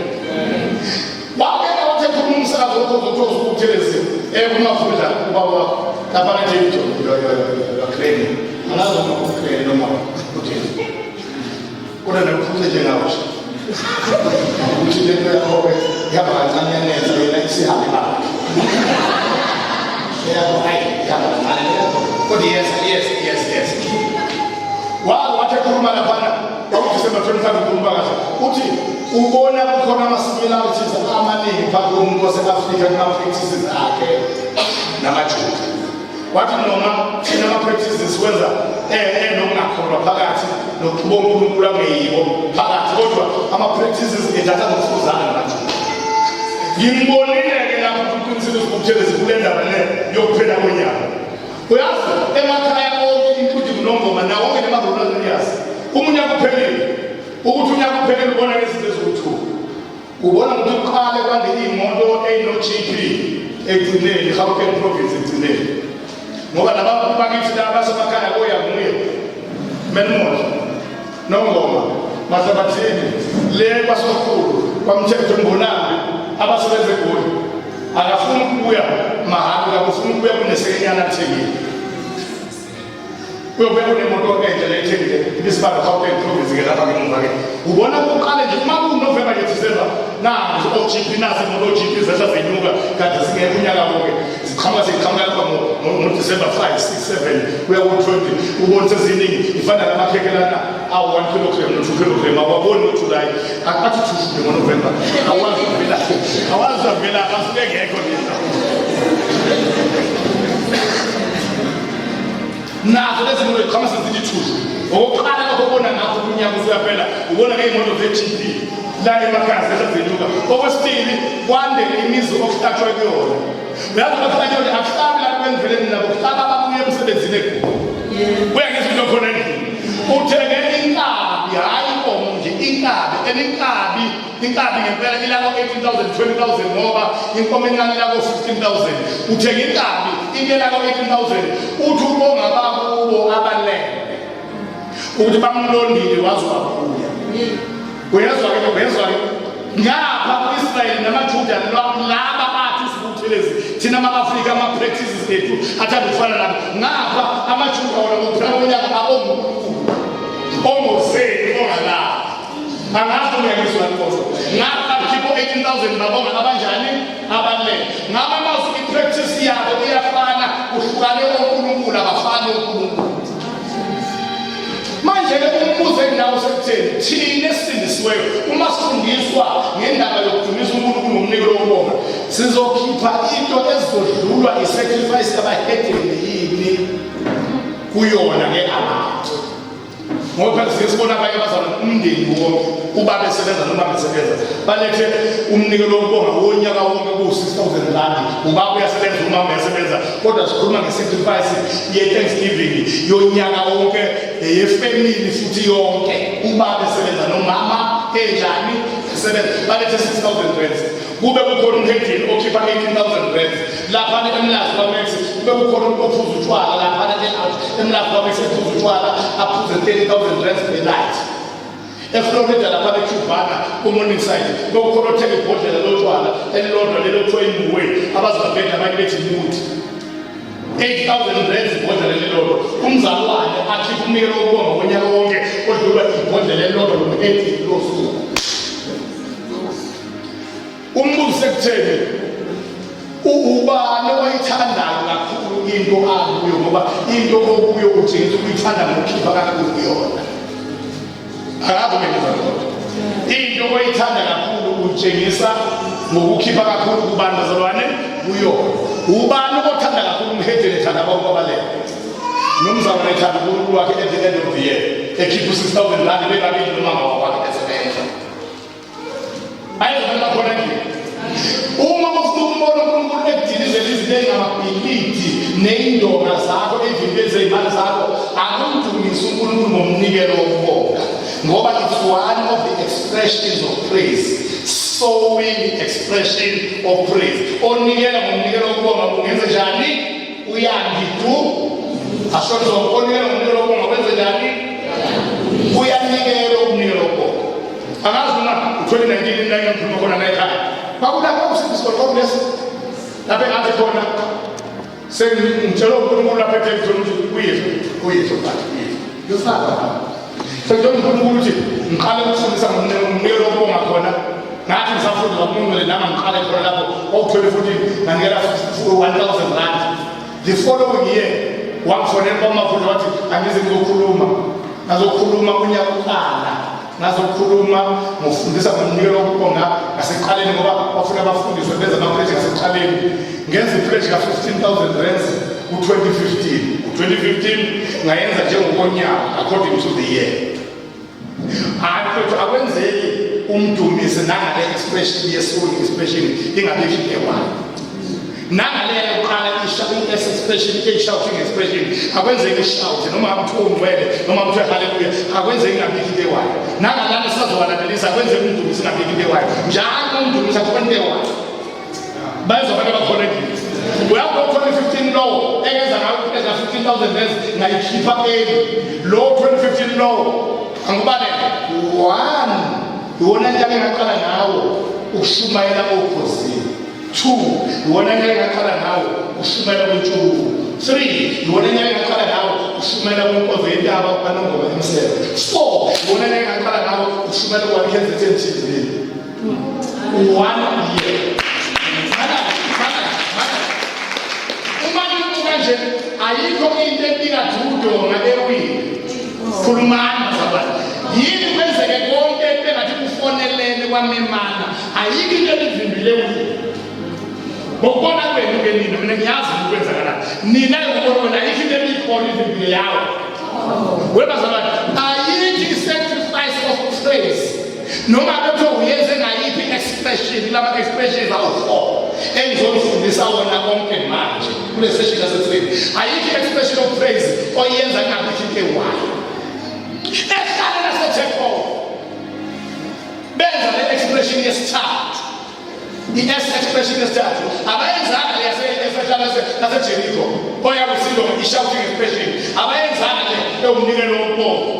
wabeka wathi umsakazo ozokuthi ukuthelezi kumafunda ubaba lapha nje into yo alazo ukukhela noma uthini kodwa nakufuze nje ngawo ukuthi lento yakho yaba kancane yanenza yena isihambe lapha yabo hayi yaba kancane kodwa yes wathi ekhuluma laphana December 25 ukhuluma kahle uthi ubona kukhona ama-similarities amaningi phakathi komuntu wase-Afrika kuma-practices akhe namaJuda wathi noma thina ama-practices wenza nokungakholwa phakathi nokubonga uNkulunkulu angeyibo phakathi kodwa ama-practices edatha ngokufuzana namaJuda ngimbonile-ke lapho uqinisile ukuthelezi kule ndaba le yokuphela konyaka uyazi emakhaya onke including uNongoma nawo onke nema-rural areas umunyaka uphelile ukuthi unyaka uphelile ubona ngezinto eziwuthuba ubona ukuthi uqale kwande iy'moto ey'no-GP ekugcineni i-Gauteng province ekugcineni ngoba labantu bakithi la basemakhaya koyamuye menimoto Nongoma Mahlabathini le kwasokhulu kwamthetho Mbonambi abasebenza eGoli akafuni ukubuya mahhala akafuni ukubuya kunesekenyana athengile uyobuya kunemoto enhle lethengile ibisibalo Gauteng province ke lapha ngemuva ke ubona ukuqala nje uma kuNovember ngeDisember nazo OGP nazo imoto-GP zehla zenyuka kade singekho unyaka wonke ziqhamuka lapha ngoDisember 5 6 7 kuya ku-20 ubona seziningi ifana namakhekelana awu-1 kilogram no-2 kilogram awaboni ngoJulayi athi thushuke ngoNovember awazi avela asuke ngekho nina nazo lezi zinto ziqhama sezithi thushu okokuqala lokubona ngakho unyaka usuyaphela ubona ngey'moto ze-GP la emakhaya zehlazenyuka okwesibili kwande imizi okuhlatshwa kuyona uyazi bakuhlatshwa akuhlabi la kwemveleni nabo kuhlaba ababuye emsebenzini eGoli uyangizwa into khona endlini uthenge inkabi hhayi inkomo nje inkabi and inkabi ngempela ilako 18,000 20,000 ngoba inkomo encane ilako 15,000 uthenge inkabi inkelako 18,000 uthi ubonga bakubo abalele ukuthi bamlondile waziwabuya uyezwa-ke uyezwa-ke ngapha ku-Israyeli namaJuda laba bathi sibuthelezi thina ama-Afrika ama-practices ethu athanda ukufana nabo ngapha amaJuda wona ngokuphela konyaka abonguNkulunkulu ongozeni ongalapha angazi uyangizwa nkosi ngapha khipho 18,000 babonga abanjani abalele ngaba manje umbuzo enginawo sekutheni thina esindisiweyo uma sifundiswa ngendaba yokudumisa uNkulunkulu ngomnikelo wokubonga sizokhipha into ezodlulwa isacrifice abahedeni yini kuyona ngeabantu ngoba sisibona abanye abazalwane umndeni wonke ubaba esebenza noma besebenza balethe umnikelo wokubonga wonyaka wonke ku-6,000 rand ubaba uyasebenza umama uyasebenza kodwa sikhuluma nge-sacrifice ye-Thanksgiving yonyaka wonke yefamily futhi yonke ubaba esebenza nomama enjani esebenza balethe 6,000 rand kube kukhona umhedeni okhipha 18,000 rand laphana emlazi kwaMax kube kukhona ophuza utshwala laphana emlazi kwaMax ephuza utshwala aphuze 30,000 rand per night eFlorida lapha eCubana ku-morning side bekukhona othenga ibhodlela lotshwala elilodwa lelokuthiwa imbuwe abazababheda abanye bethi muthi 8,000 rand ibhodlela lelodwa umzalwane akhipha umnikelo wokubonga ngonyaka wonke odlulwa ibhodlela elilodwa lomhedi losuku umbuzo sekutheni ubani wayithandayo kakhulu into akuyo ngoba into okuyo utshengisa ukuyithanda ngokukhipha kakhulu kuyona akavumeleza kodwa into oyithanda kakhulu utshengisa ngokukhipha kakhulu kubantu bazalwane kuyona ubani othanda kakhulu umhedeni ethanda abantu abalele nomzalwane ethanda uNkulunkulu wakhe at the end of the year ekhipha 6,000 rand bekabili nomama wakhe esebenza ayizona khona nje uma ufuna umbona uNkulunkulu ekudilizela izinto engamabhilidi neyindonga zakho evimbeze izimali zakho akumdumisa uNkulunkulu ngomnikelo wokubonga ngoba it's one of the expressions of praise sowing expression of praise onikela ngomnikelo wokubonga ungenze njani uyangidu ashozo onikela ngomnikelo wokubonga wenze njani uyanikela umnikelo wokubonga angazi na 2019 nina ngikhuluma khona la ekhaya bakulapha usibiso congress lapha ngathi khona sengitshela uNkulunkulu lapha eThekwini kuyethu bathi yosaba sengitshela uNkulunkulu ukuthi ngiqale ukufundisa ngomnikelo wokubonga khona ngathi ngisafunda uNkulunkulu nami ngiqale khona lapho oku-2014 ngangela 1,000 rand the following year wangifonela bamafunda wathi angize ngazokhuluma unyaka uqala ngazokhuluma ngofundisa ngomnikelo wokubonga ngaseqaleni ngoba bafuna abafundiswe benza ama-pledge ngaseqaleni ngenza i-pledge ka-15,000 rand ku-2015 ngayenza njengokonyaka according to the year akwenzeki umdumise nangale expression ye-sowing expression ingabikho ewayo nangaleyo yokuqala i-S expression i-shouting expression akwenzeki i-shout noma kuthiwa ungcwele noma kuthiwa haleluya akwenzeki ingabikho into ewayo nangalana sisazowalandelisa akwenzeki umdumise ingabikho into ewayo njalo umdumise akhona into ewayo bayezobantu abakhona endlini uyabona 2015 law engenza ngayo eza 15,000 rand ngayikhipha eli lo 2015 law angibalele 1 iwona nyaka engaqala ngawo ukushumayela ophozini 2 iwona nyaka engaqala ngawo ukushumayela kwentshuku 3 iwona nyaka engaqala ngawo ukushumayela kwenkonzo yentaba kanongoma emsebe 4 iwona nyaka engaqala ngawo ukushumayela kwakhenze TV 1 year manje ayikho into ebingadudonga ewini khulumani bazalwane yini kwenzeke konke engathi kufonelene kwamemana ayikho into ebivimbileyo ngokubona kwenu-ke nina mina ngiyazi ukwenzakalani nina ngokubona wena ayikho into ebikhona ivimbile yawo webazalwane ayikho i-sacrifice of praise noma bethiwa uyenze ngayiphi i-expression lama-expressions awu-4 engizomfundisa wona konke manje kule session yase-3 ayikho i-expression of praise oyenza ngabikho into ewayo ehlala laseThekwini benza le-expression yesithathu i-S expression yesithathu abayenzanga laseJericho oyakusilo i-shouting expression abayenzanga le umnikelo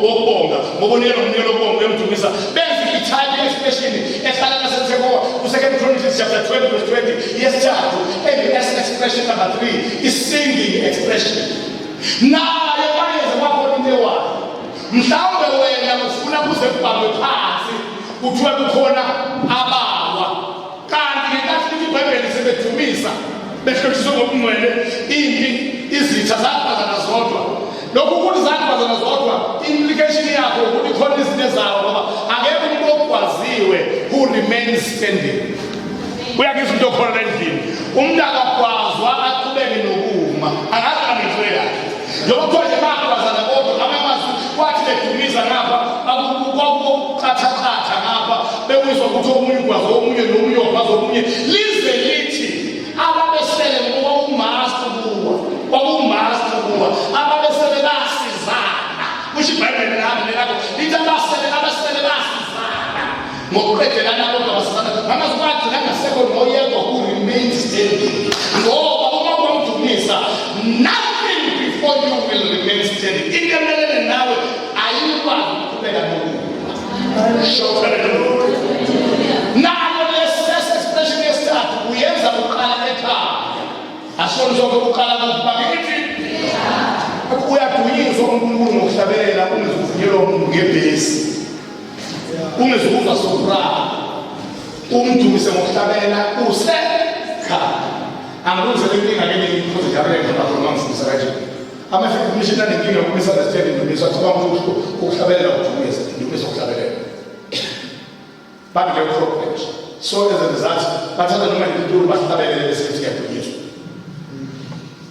wokubonga ngokunikela umnikelo wokubonga emdumisa benza i-type expression ehlala laseThekwini ku-2 Chronicles chapter 12 verse 20 yesithathu and-S expression number 3 is-singing expression nayo bayenze kwakhona into ewayo mhlawumbe wena ufuna kuze kubhalwe phansi kuthiwe kukhona abawa kanti ngenkathi iBhayibheli sebedumisa behlothiswe ngokungcwele impi izitha zaphazana zodwa lokhu ukuthi zakubazana zodwa implication yakho ukuthi khona izinto ezawo ngoba akekho umuntu okwaziwe who remains standing. Uyakuzwa into khona endlini umuntu akakwazwa aqhubeke nokuma angazi amezwe kahle njengoba konje bakubazana kodwa amamazi kwathi bedumiza ngapha akukhathathatha ngapha bewizwa ukuthi omunye ukwazi omunye nomunye okwazi omunye lize lithi ababesele ngoba umaster kuwa ababesele basizana kusho iBhayibheli lakho lithi abasele basizana ngokuqedelana kodwa basizana amazwi nangasekho noyedwa who remains standing ngoba uma kwamdumisa nothing before you will remain standing into emelele nawe ayikwazi ukuqhubeka nokuma nalo expression yesithathu uyenza uqala ekhaya asonzo ukuqala kubakithi uyadunyiswa uNkulunkulu ngokuhlabelela ungezivunyelwa umuntu ngebhesi ungezibuza soprano umdumise ngokuhlabelela usekhaya angilungisele inkinga ke ngikhoze jabulela ngapha ngangifisa kanje amafika mission anenkinga ukumisa understand indumiso athi kwamfuthi ukuhlabelela udumisa indumiso ukuhlabelela bathi ke problem so as a result bathatha noma into bahlabelele bese kuthi yadunyiswa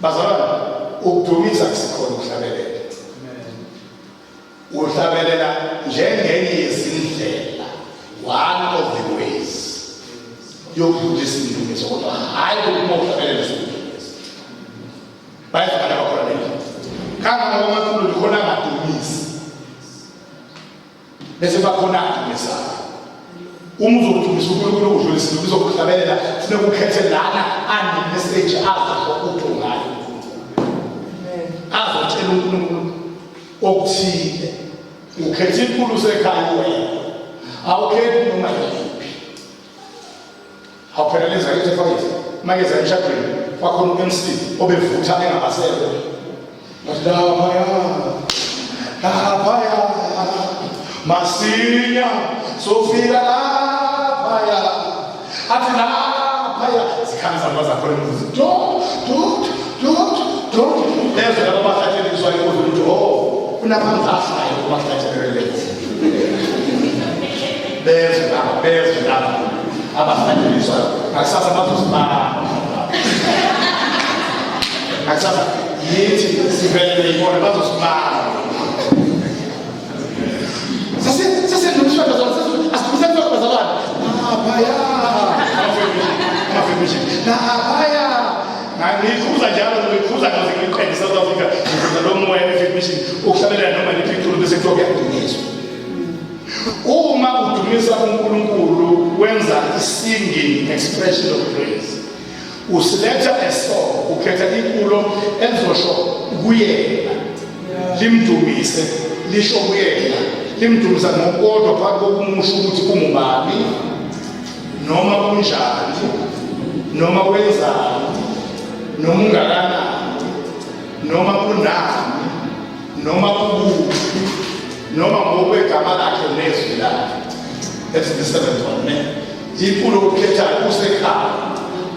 bazalwana ukudumisa kusikhona ukuhlabelela uhlabelela njengenye yezindlela one of the ways yokudlulisa indumiso kodwa hayi ukuma uhlabelela sokudumisa bayafana bakhona nini kanga ngoba amakhulu likhona ngadumisi bese bakhona adumisa umuzokudumisa uNkulunkulu ukudlulisa indumiso ukuhlabelela funeka ukhethe lana message azo ukuthonayo azotshela uNkulunkulu okuthile ukhethe inkulu sekhaya wena awukhethi noma yiphi awupheleleza into efakile mageza emshadweni kwakhona uMC obevutha engabasekho laphaya masinya sofika laphaya athi laphaya zikhanza bazakhona umuzi lezo laba bahlatsheliswa ukuthi kunamanzasayo kubahlatshelele bezo laba abahlatsheliswa akusasa bazosibala akusasa yithi sivele ibona bazosibala sase nomshado asikusenza bazalwane laphaya amafemission laphaya ngikhuza njalo ngikhuza ngaze ngiqhele South Africa ngikhuza lo moya efemission ukuhlabelela noma lipicture bese kuyokuya kudunyiswa uma udumisa uNkulunkulu wenza singing expression of praise uselecta a song ukhetha iculo elizosho kuyena limdumise lisho kuyena limdumisa ngokodwa phakathi kokumusha ukuthi ungubani noma kunjani noma wenzani noma ungakanani noma kunani noma kubuphi noma ngokwegama lakhe nezwi lakhe. That's the seventh one. Iculo ukhethayo usekhaya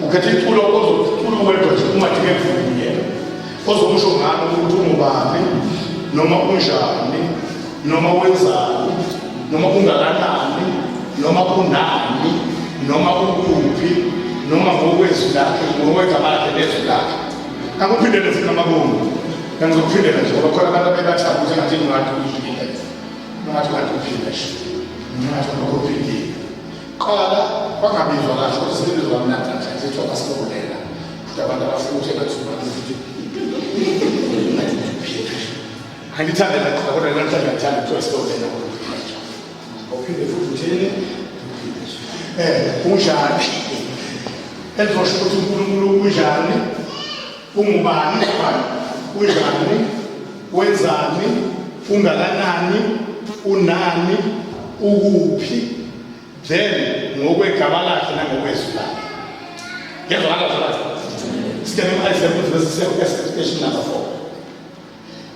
ukhetha iculo ozoculo wedwa nje ungadinge kuvunyelwa ozomusho ngalo ukuthi ungubani noma unjani noma wenzani noma ungakanani noma kunani noma ukuphi noma ngokwezwi lakhe ngokwegama lakhe nezwi lakhe. Akuphindele futhi amabomu kangizokuphindela nje ngoba khona abantu abebathanda ukuthi ngathi ngathi uphindile ngathi uphindile ngathi uphindile qala kwangabizwa kahle ukuthi sibizwa mnandi kanjani sithi abasibolela ukuthi abantu abafuna ukuthi bathumane ukuthi angithande la kodwa ngithanda ngithanda ukuthi sibolela uphinde futhi uthini unjani elizosho ukuthi uNkulunkulu unjani ungubani unjani wenzani ungakanani unani ukuphi then ngokwegama lakhe nangokwezwi lakhe. Ngiyazwakala kahle. Sicela example verse expression number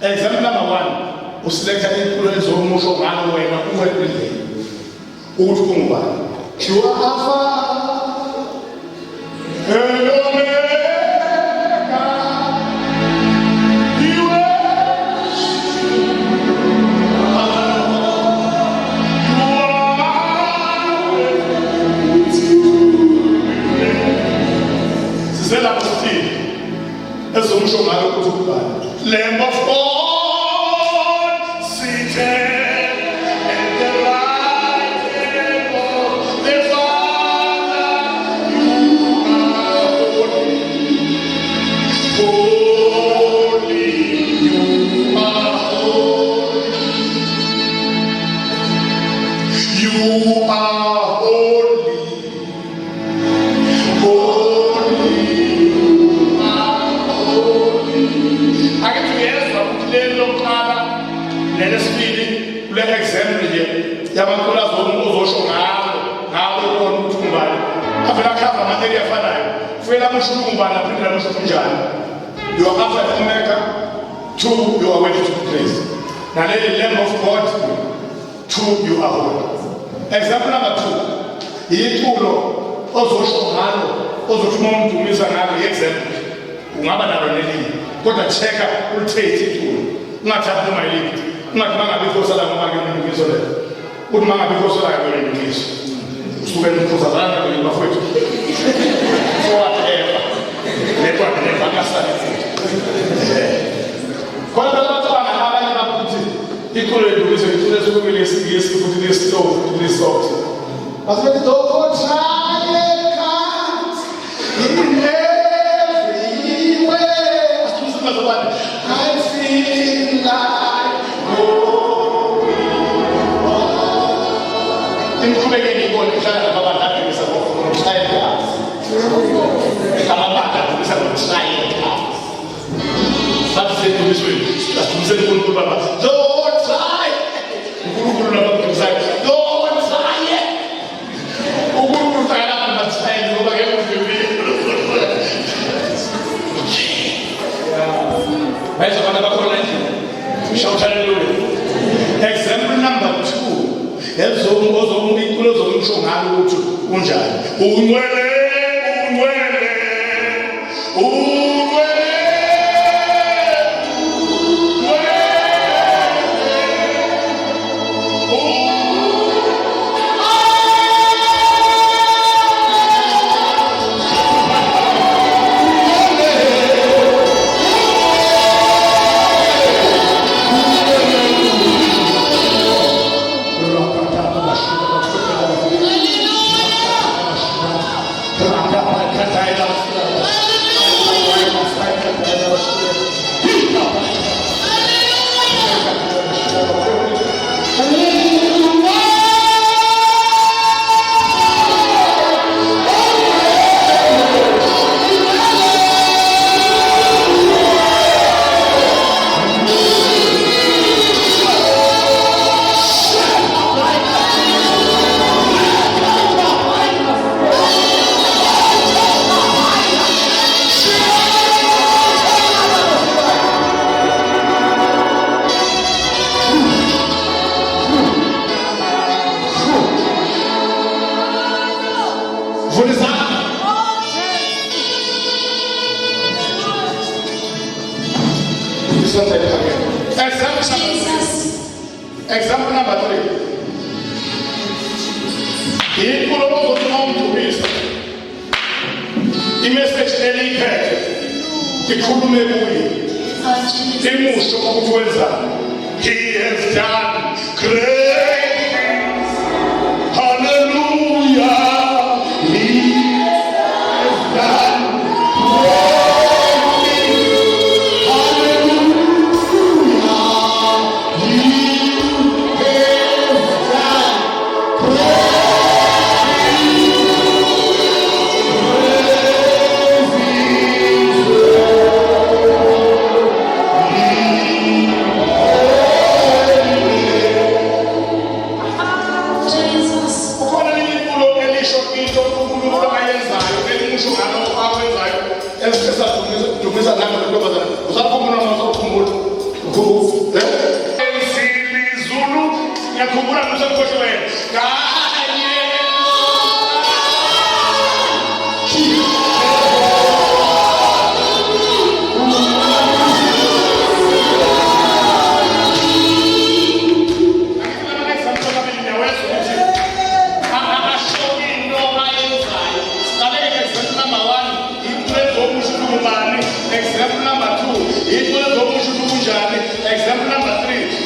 4. Example number 1 uselecta iculo ezomusho ngalo wena uwedlele ukuthi ungubani. You are Alpha and Omega. You are selapho sithini ezomsho ngayo ukuthi ubani Lamb of God seated at the right hand of the Father, you are holy, holy, you are holy, you are holy, holy, you are holy. I get to hear from the local, let us read it, let example here. Yamakula zosho ngalo kontumbana. Afela khava materia fanayo. Fela mushumbana phela mushumbana. You are after America, 2 you are ready to be praised. Now let the Lamb of God, 2 you are holy. Example number 2. Yitulo ozosho ngalo ozothuma umdumisa ngalo example. Ungaba nalo nelinye. Kodwa checka ulithethe itulo. Ungathatha uma yini. Ungathi mangabe ikhosala ngoba ke umdumiso le. Uthi mangabe ikhosala ke umdumiso. Usuke ukhosa zana ke bafowethu. So whatever. Lekwa ke bakasala. Kodwa abantu abanye bakuthi itulo edumiso itulo sokumele siyese futhi lesitove lesoft. Basithi dokho try can't in every way. I feel like going. In Kubegeni, you go to China, Baba, that is a try class. Baba, is a try class. That's it in this way. That's what you say, Baba. Don't try. Don't try it. Shout hallelujah. Example number 2. Ezomikulo zomsho ngalo ukuthi unjani. Unwele. Example number 3. Imessage eliphethe ikhulume kuye imusho ukuthi wenzani. He has done great things. Hallelujah. He has done great things. Hallelujah. He has done great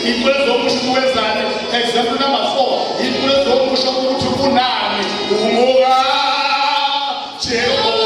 ikulezomusho kuwenzani. Example number 4, ikulezomusho ukuthi kunani umoya Jehova.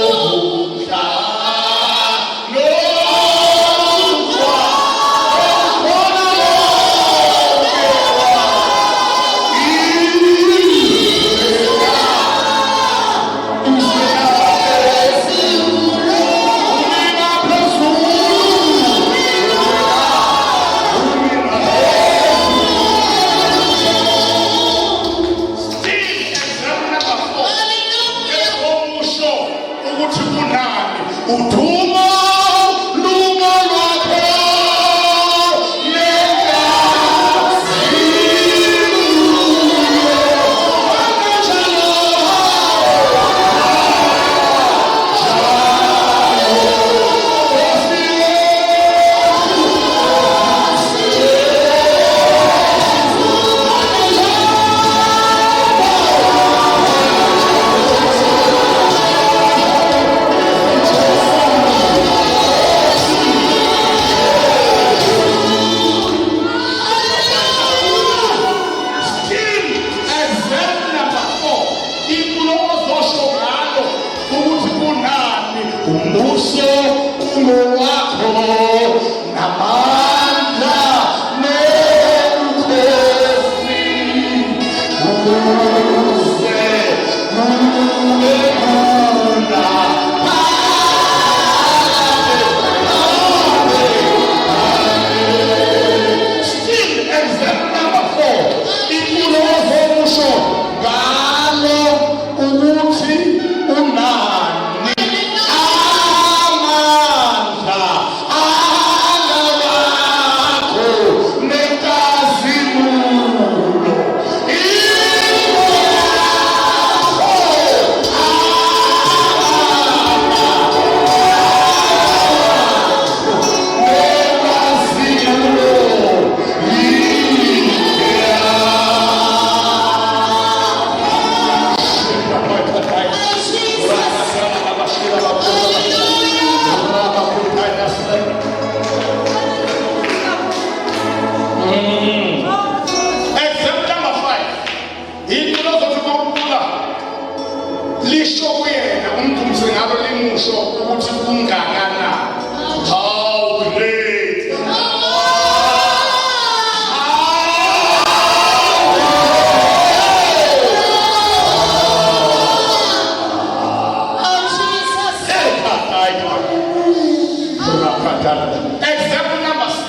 Example number 6.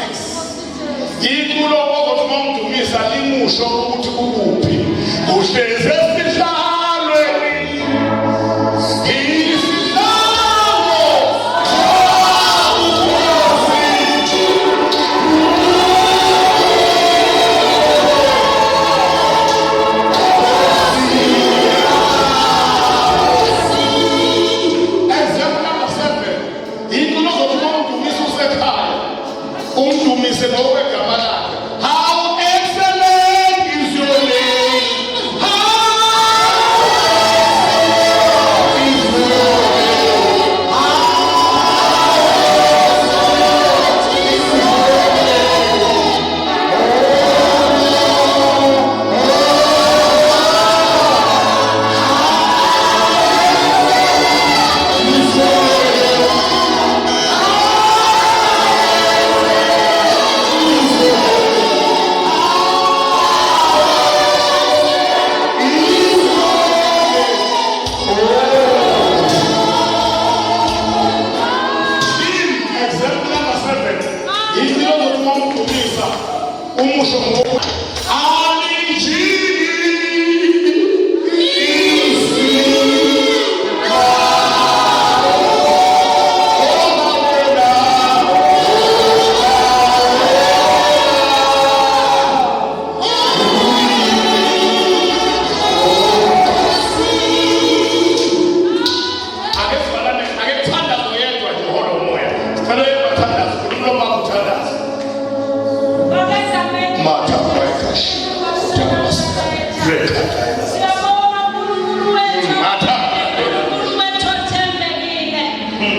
Ikulo okoMoya limusho ukuthi ukuphi. Uhlezi esihlalweni. How excellent is your name?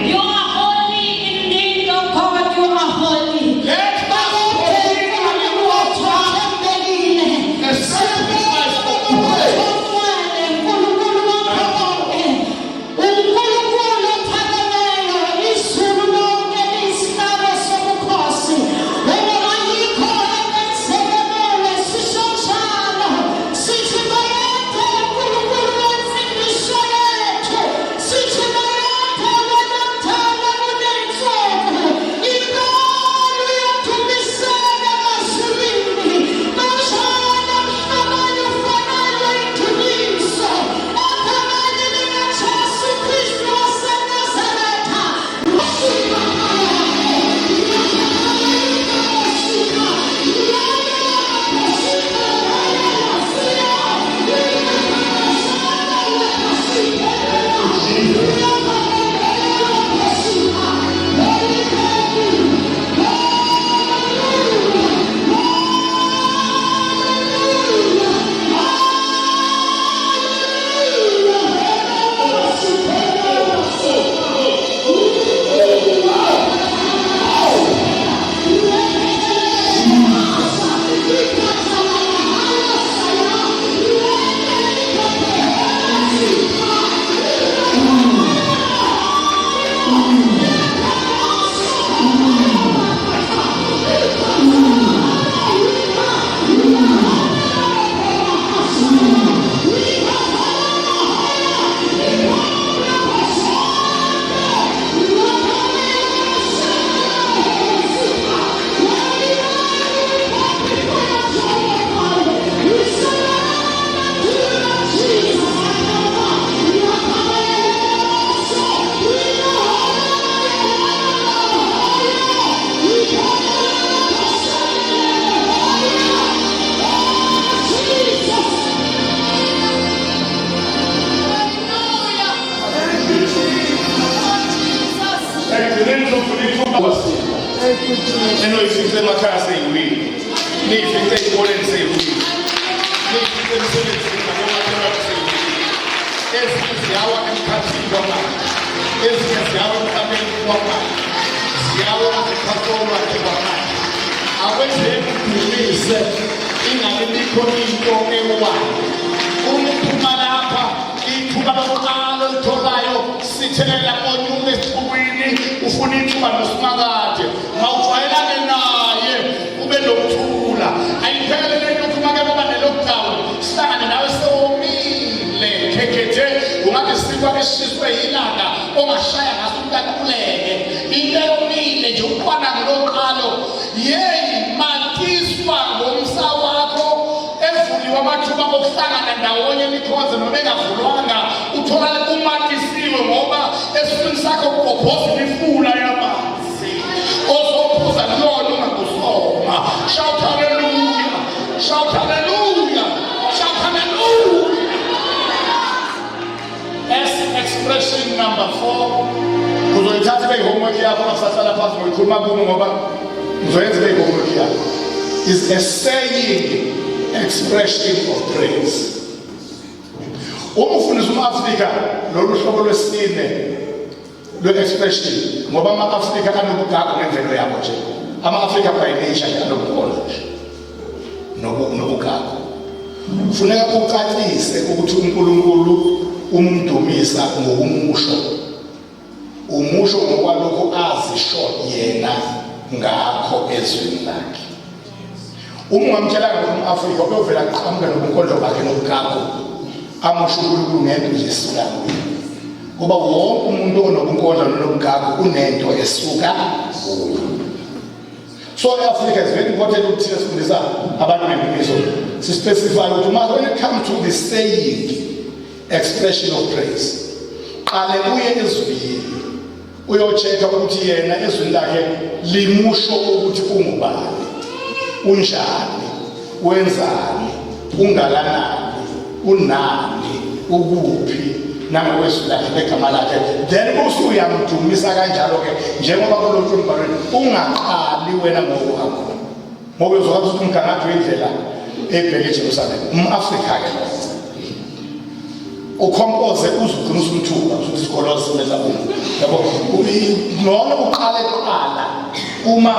You are holy. Shout hallelujah! Shout hallelujah! Shout hallelujah! Expression number 4. Uzoyithatha homework yakho masasala phansi ngoyikhuluma kuno ngoba uzoyenza homework yakho. Is a saying expression of praise. Umfundisi umAfrika lolu hlobo lwesine lwe-expression ngoba ama-Afrika anobugagu ngemvelo yabo nje. Ama-Afrika by nature anobukhona nje nobugagu. Kufuneka ucacise ukuthi uNkulunkulu umdumisa ngokumusho. Umusho ngokwalokho azisho yena ngakho ezweni lakhe. Ungamtshela ngomAfrika uyovela aqhamuke nobunkondlo bakhe nobugagu amusho uNkulunkulu ngento nje esuka kuye. Ngoba wonke umuntu onobunkondlo nobugagu unento esuka kuye. So Africa is very important ukuthi sifundisa abantu ngempiso. Specify ukuthi when it comes to the saying expression of praise, qale uye ezwini uyocheka ukuthi yena ezwini lakhe limusho ukuthi ungubani, unjani, wenzani, ungakanani, unani, ukuphi nangokwezwi lakhe begama lakhe. Then usuyamdumisa kanjalo ke njengoba kulothu umbhalweni ungaqali wena ngokwakho. Ngoba uzokwazi ukuthi umgangatho wendlela ebheke eJerusalem umAfrika ke ucompose uzuqinisa umthuba ukuthi isikolo simela yabo noma uqale kuqala uma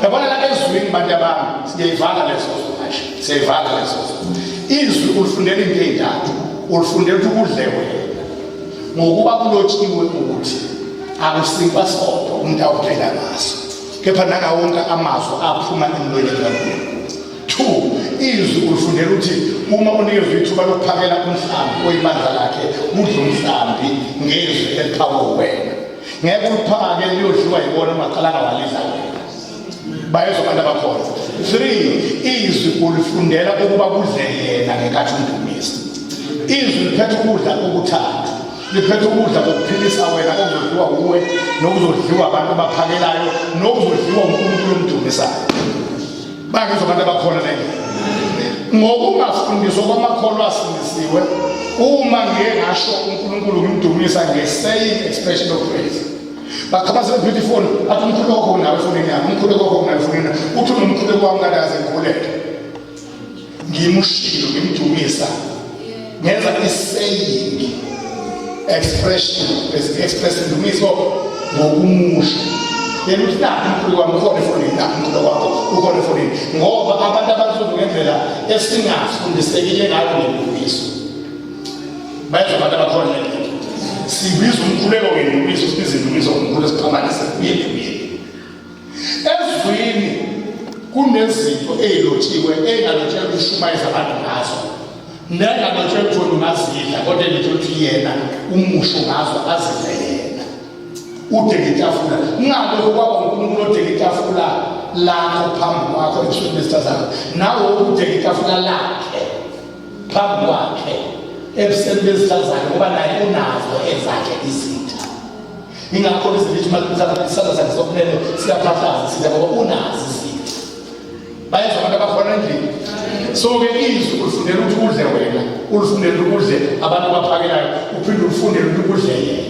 yabona la ezwini bantu abami siyayivala leso manje siyayivala leso izwi ulifundela into ezintathu ulifundela ukuthi udlewe ngokuba kulotshiwe ukuthi akusikwa sodwa umuntu awuphela ngaso kepha nangawonke amazwi aphuma emlonyeni kaNkulunkulu. 2 izwi ulifundela ukuthi uma unikezwe ithuba lokuphakela umhlambi oyibandla lakhe udle umhlambi ngezwi eliphawu wena ngeke uliphake liyodliwa yibona maqalanga walidla bayezwa abantu abakhona. 3 izwi ulifundela ukuba kudle yena ngenkathi undumisa. Izwi liphethe ukudla okuthathu liphethe ukudla kokuphilisa wena okuzodliwa kuwe nokuzodliwa abantu abaphakelayo nokuzodliwa uNkulunkulu omdumisayo. Bangizwa abantu abakhona la ngokungafundiswa kwamakholwa asindisiwe uma ngeke ngasho uNkulunkulu ngimdumisa nge-saying expression of praise. Bakhabase beautiful athi umkhulu wakho unawe efonini yami umkhulu wakho unawe efonini uthi umkhulu wami kadaze ngikhuleke ngimushilo ngimdumisa ngenza i-saying expression expressing dumiso ngokumusha. Yena uthi umkhulu wami ukhona efonini umkhulu wakho ukhona efonini ngoba abantu abasuka ngendlela esingafundisekile ngayo ngemdumiso bayezwa abantu abakhona sibiza umkhuleko ngendumiso, sibiza indumiso ngomkhulu esiphamanisa kuyekuyeke. Ezweni kunezinto ezilotshiwe engalotshelwe ukushumayeza abantu ngazo. Nengalotshelwe ukuthi ungazidla kodwa elitshelwe ukuthi yena umusho ngazo azidle yena. Udeka itafula. Ungalokho kwaba uNkulunkulu odeka itafula lakho phambi kwakho ebusuku besithathu. Nawe udeka itafula lakhe phambi kwakhe ebusweni besithathu ngoba naye unazo ezakhe izitha. Ingakho izinto malithatha isandla sakhe sokunene siyaphathaza siza ngoba unazo izitha. Bayeza abantu abakhona endlini. So-ke izwi ulifundela ukuthi udle wena, ulifundela ukudle abantu abaphakelayo, uphinde ulifundele ukuthi udle yena.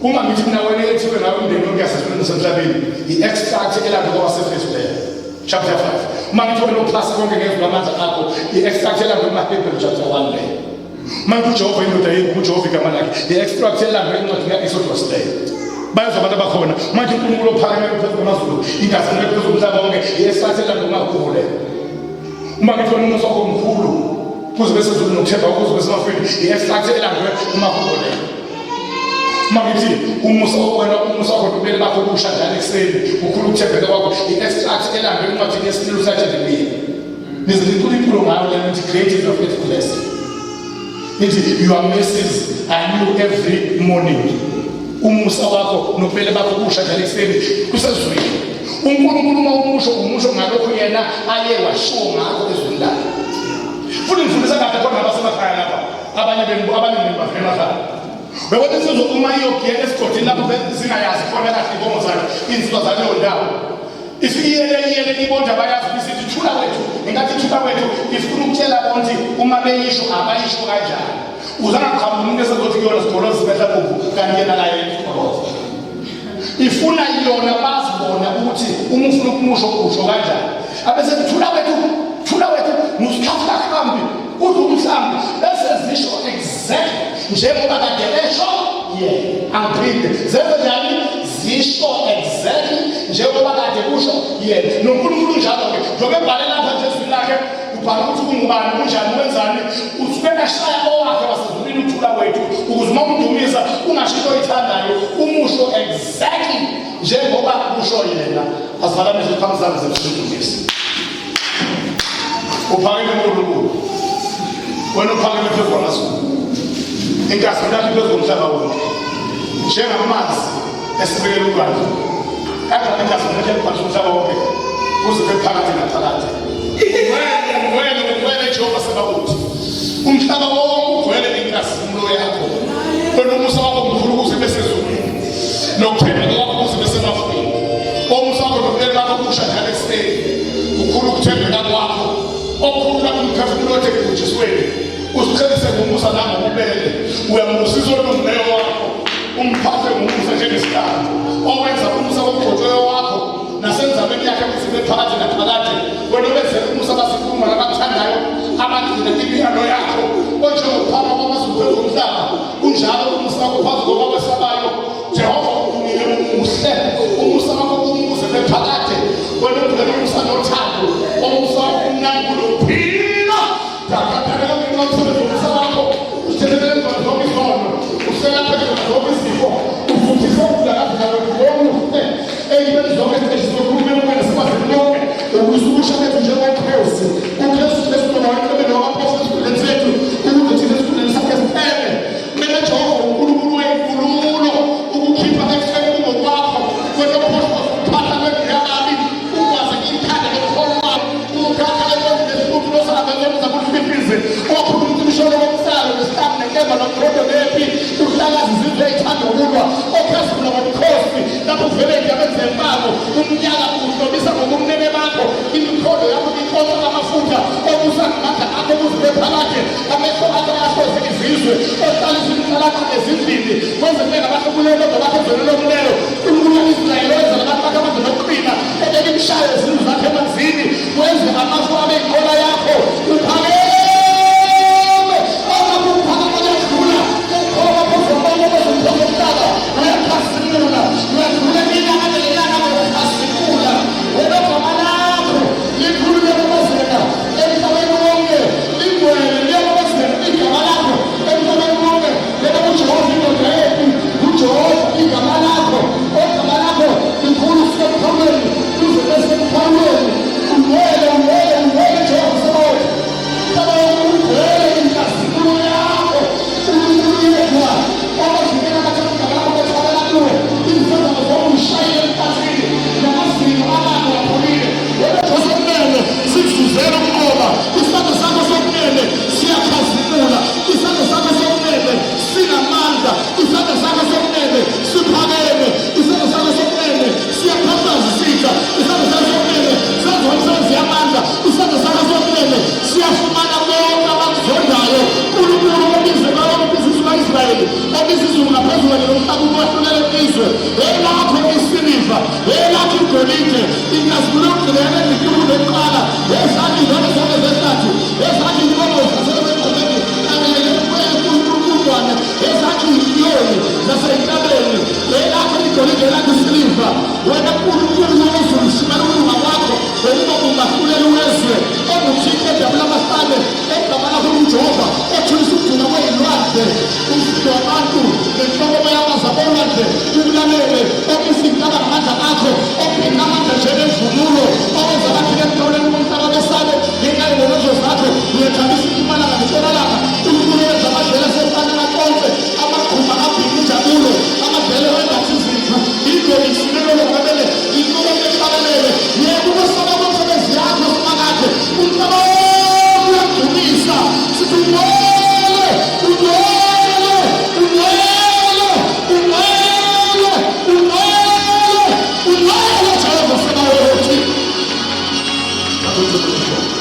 Uma ngithi mina wena ethiwe ngawe umndeni wonke yaseSifundeni semhlabeni, i-extract elandwe kwabaseFirst chapter 5. Uma ngithi wena uphasa konke ngezwi lamandla akho, i-extract elandwe kumaHebrew chapter 1 leyo. Uma ngithi uJehova indoda yethu, uJehova igama lakhe, i-extract elandwe encwadini ka-Exodus leyo. Bayezwa abantu abakhona. Manje uNkulunkulu ophakeme phezu kwamazulu, ingazange phezu komhlaba wonke, i-extract elandwe kumaHebrew leyo. Uma ngithi wena umusa wakho mkhulu, kuze bese zulu nokuthemba ukuze bese mafini, i-extract elandwe kumaHebrew leyo. Mangithi umusa wakho kumele bakho kusha njalo ekseni ukhulu ukuthembeka kwakho i-extract elandwe encwadini yesibili usathembekile. Nizithi uNkulunkulu ngayo lento ithi creative of faithfulness. Ithi your mercies are new every morning. Umusa wakho nokumele bakho kusha njalo ekseni kusezweni. uNkulunkulu uma umusho ngalokho yena aye washo ngakho ezweni lakhe. Futhi ngifundisa kade khona abasemakhaya lapha abanye bafemakhaya. Bewona sizwe uma iyogiya esigodini lapho zingayazi khona kahle inkomo zakhe insizwa zaleyo ndawo. Ifiyele ibonda bayazi bisithi thula wethu, ingathi thula wethu ifuna ukutshela bonke uma beyisho abayisho kanjani. Uzana qhamuka umuntu esezothi kuyona sigolo sibehla kubo kanti yena la yena ifuna yona bazibona ukuthi uma ufuna ukumusho usho kanjani. Abese thula wethu musikhafu kahambi udumhlambi bese zisho exactly njengoba kade esho yena angiphinde zenze njani zisho exactly njengoba kade kusho yena noNkulunkulu njalo ke njengoba ebhale lapha nje ezwini lakhe ubhala ukuthi ungubani kunjani wenzani usukela shaya owakhe wasezulwini uthula wethu ukuze uma umdumisa ungashiyo oyithandayo umusho exactly njengoba kusho yena. Asivala nje phambi zami zezindumisa uphakeme uNkulunkulu wena uphakeme phezu kwamazulu inkazi yakho phezu komhlaba wonke njengamanzi esibekela ulwandle kanti inkazi yakho phezu komhlaba wonke kuze phakathi naphakathi. Wena Jehova sebakuthi umhlaba wonke ugcwele inkazimulo yakho wena umusa wakho mkhulu kuze besezulwini nokuthembeka kwakho kuze besemafini umusa wakho nokuthembeka kwakho kusha njalo ekseni ukhulu ukuthembeka kwakho okukhulu lapho umphefumulo othe kuJesweni usiqhelise ngomusa nangobubele uyamusiza olungileyo wakho umphathe ngomusa njengesikhathi owenza umusa womgcotsho wakho nasenzabeni yakhe kuzibe phakathi naphakathi wena wenze umusa basikhuluma nabakuthandayo abagcina impilo yakho onjengophama kwamazulu phezu komhlaba kunjalo umusa wakho phansi kwabakwesabayo. Jehova ukunike umuhle umusa wakho umuze bephakathi wena ugcina umusa nothando umusa wakho umnandi kulophila takathalela ngicabanga umusa wakho uthelela zonke izono uselapha zonke izifo uvutisa ukudlala nawe konke eyibeni zonke ezizokhuluma ngene sebazini lonke ukususha bethu njengokhosi uKristu lesibona wonke nabapostoli esifundeni sethu ukuthi thina esifundeni sakhe siphele mina Jehova uNkulunkulu wenkululo ukukhipha ekuseni ngokwakho wena apostoli uphatha kwendiyakabi ukwazi imthanda nekholwa ukukhatha lesifundeni losaba ngenza kulififize okhuluma umsholo womsalo nesihamba nekemba nomqondo nepi uhlakazi izizwe ithanda ukulwa ophezulu ngomkhosi lapho uvele ngiyabenze impako umnyaka uhlobisa ngokumnene bakho imikhondo yakho ikhotha amafutha obusa ngamandla akho kuzibe phakathi amehlo akho ayasoze izizwe ohlala izinhlalakho ezindlini wenze ngabahlobulelo ngabaphezulu lomlelo uNkulunkulu Israyeli wenza abantu bakhe abaze nokuqina ebeka imishaya ezindlu zakhe emanzini wenze amafu abe inqola yakho uphakeme Jehova elathi igolide ingazibulungilele izikhulu zokuqala ezathi izona zonke zehlathi ezathi inkomo zasebenqoleni kanye nekulkulwane ezathi iziyoni zaseyintabeni elathi igolide elathi isiliva wena nkulunkulu wezulu shimela ukulunga kwakho ukuba ungahlulela uwezwe onguthixo ejabula abahlale egama lakho uJehova ethulisa ukugcina kweyilwandle umsindo wabantu nenhloko yamazabo olwandle ukulalele okusinhlaba ngamandla akho ophinda amandla njengemvunulo owenza abantu bemthawuleni umhlaba besale ngenxa yezonezo zakho uyethabisa impumalanga nentshonalanga unkulunkulu wenza amadlelo asentshonalanga konke amaqhuma abhika injabulo amadlelo wengathi izimvu igoli isimelo ngamele inqubo eqabalele yebo ukosaba komsebenzi yakho simakade umhlaba uyadumisa sithi ungcwele ungcwele ungcwele ungcwele ungcwele ungcwele Jehova Sabaothi. Hallelujah.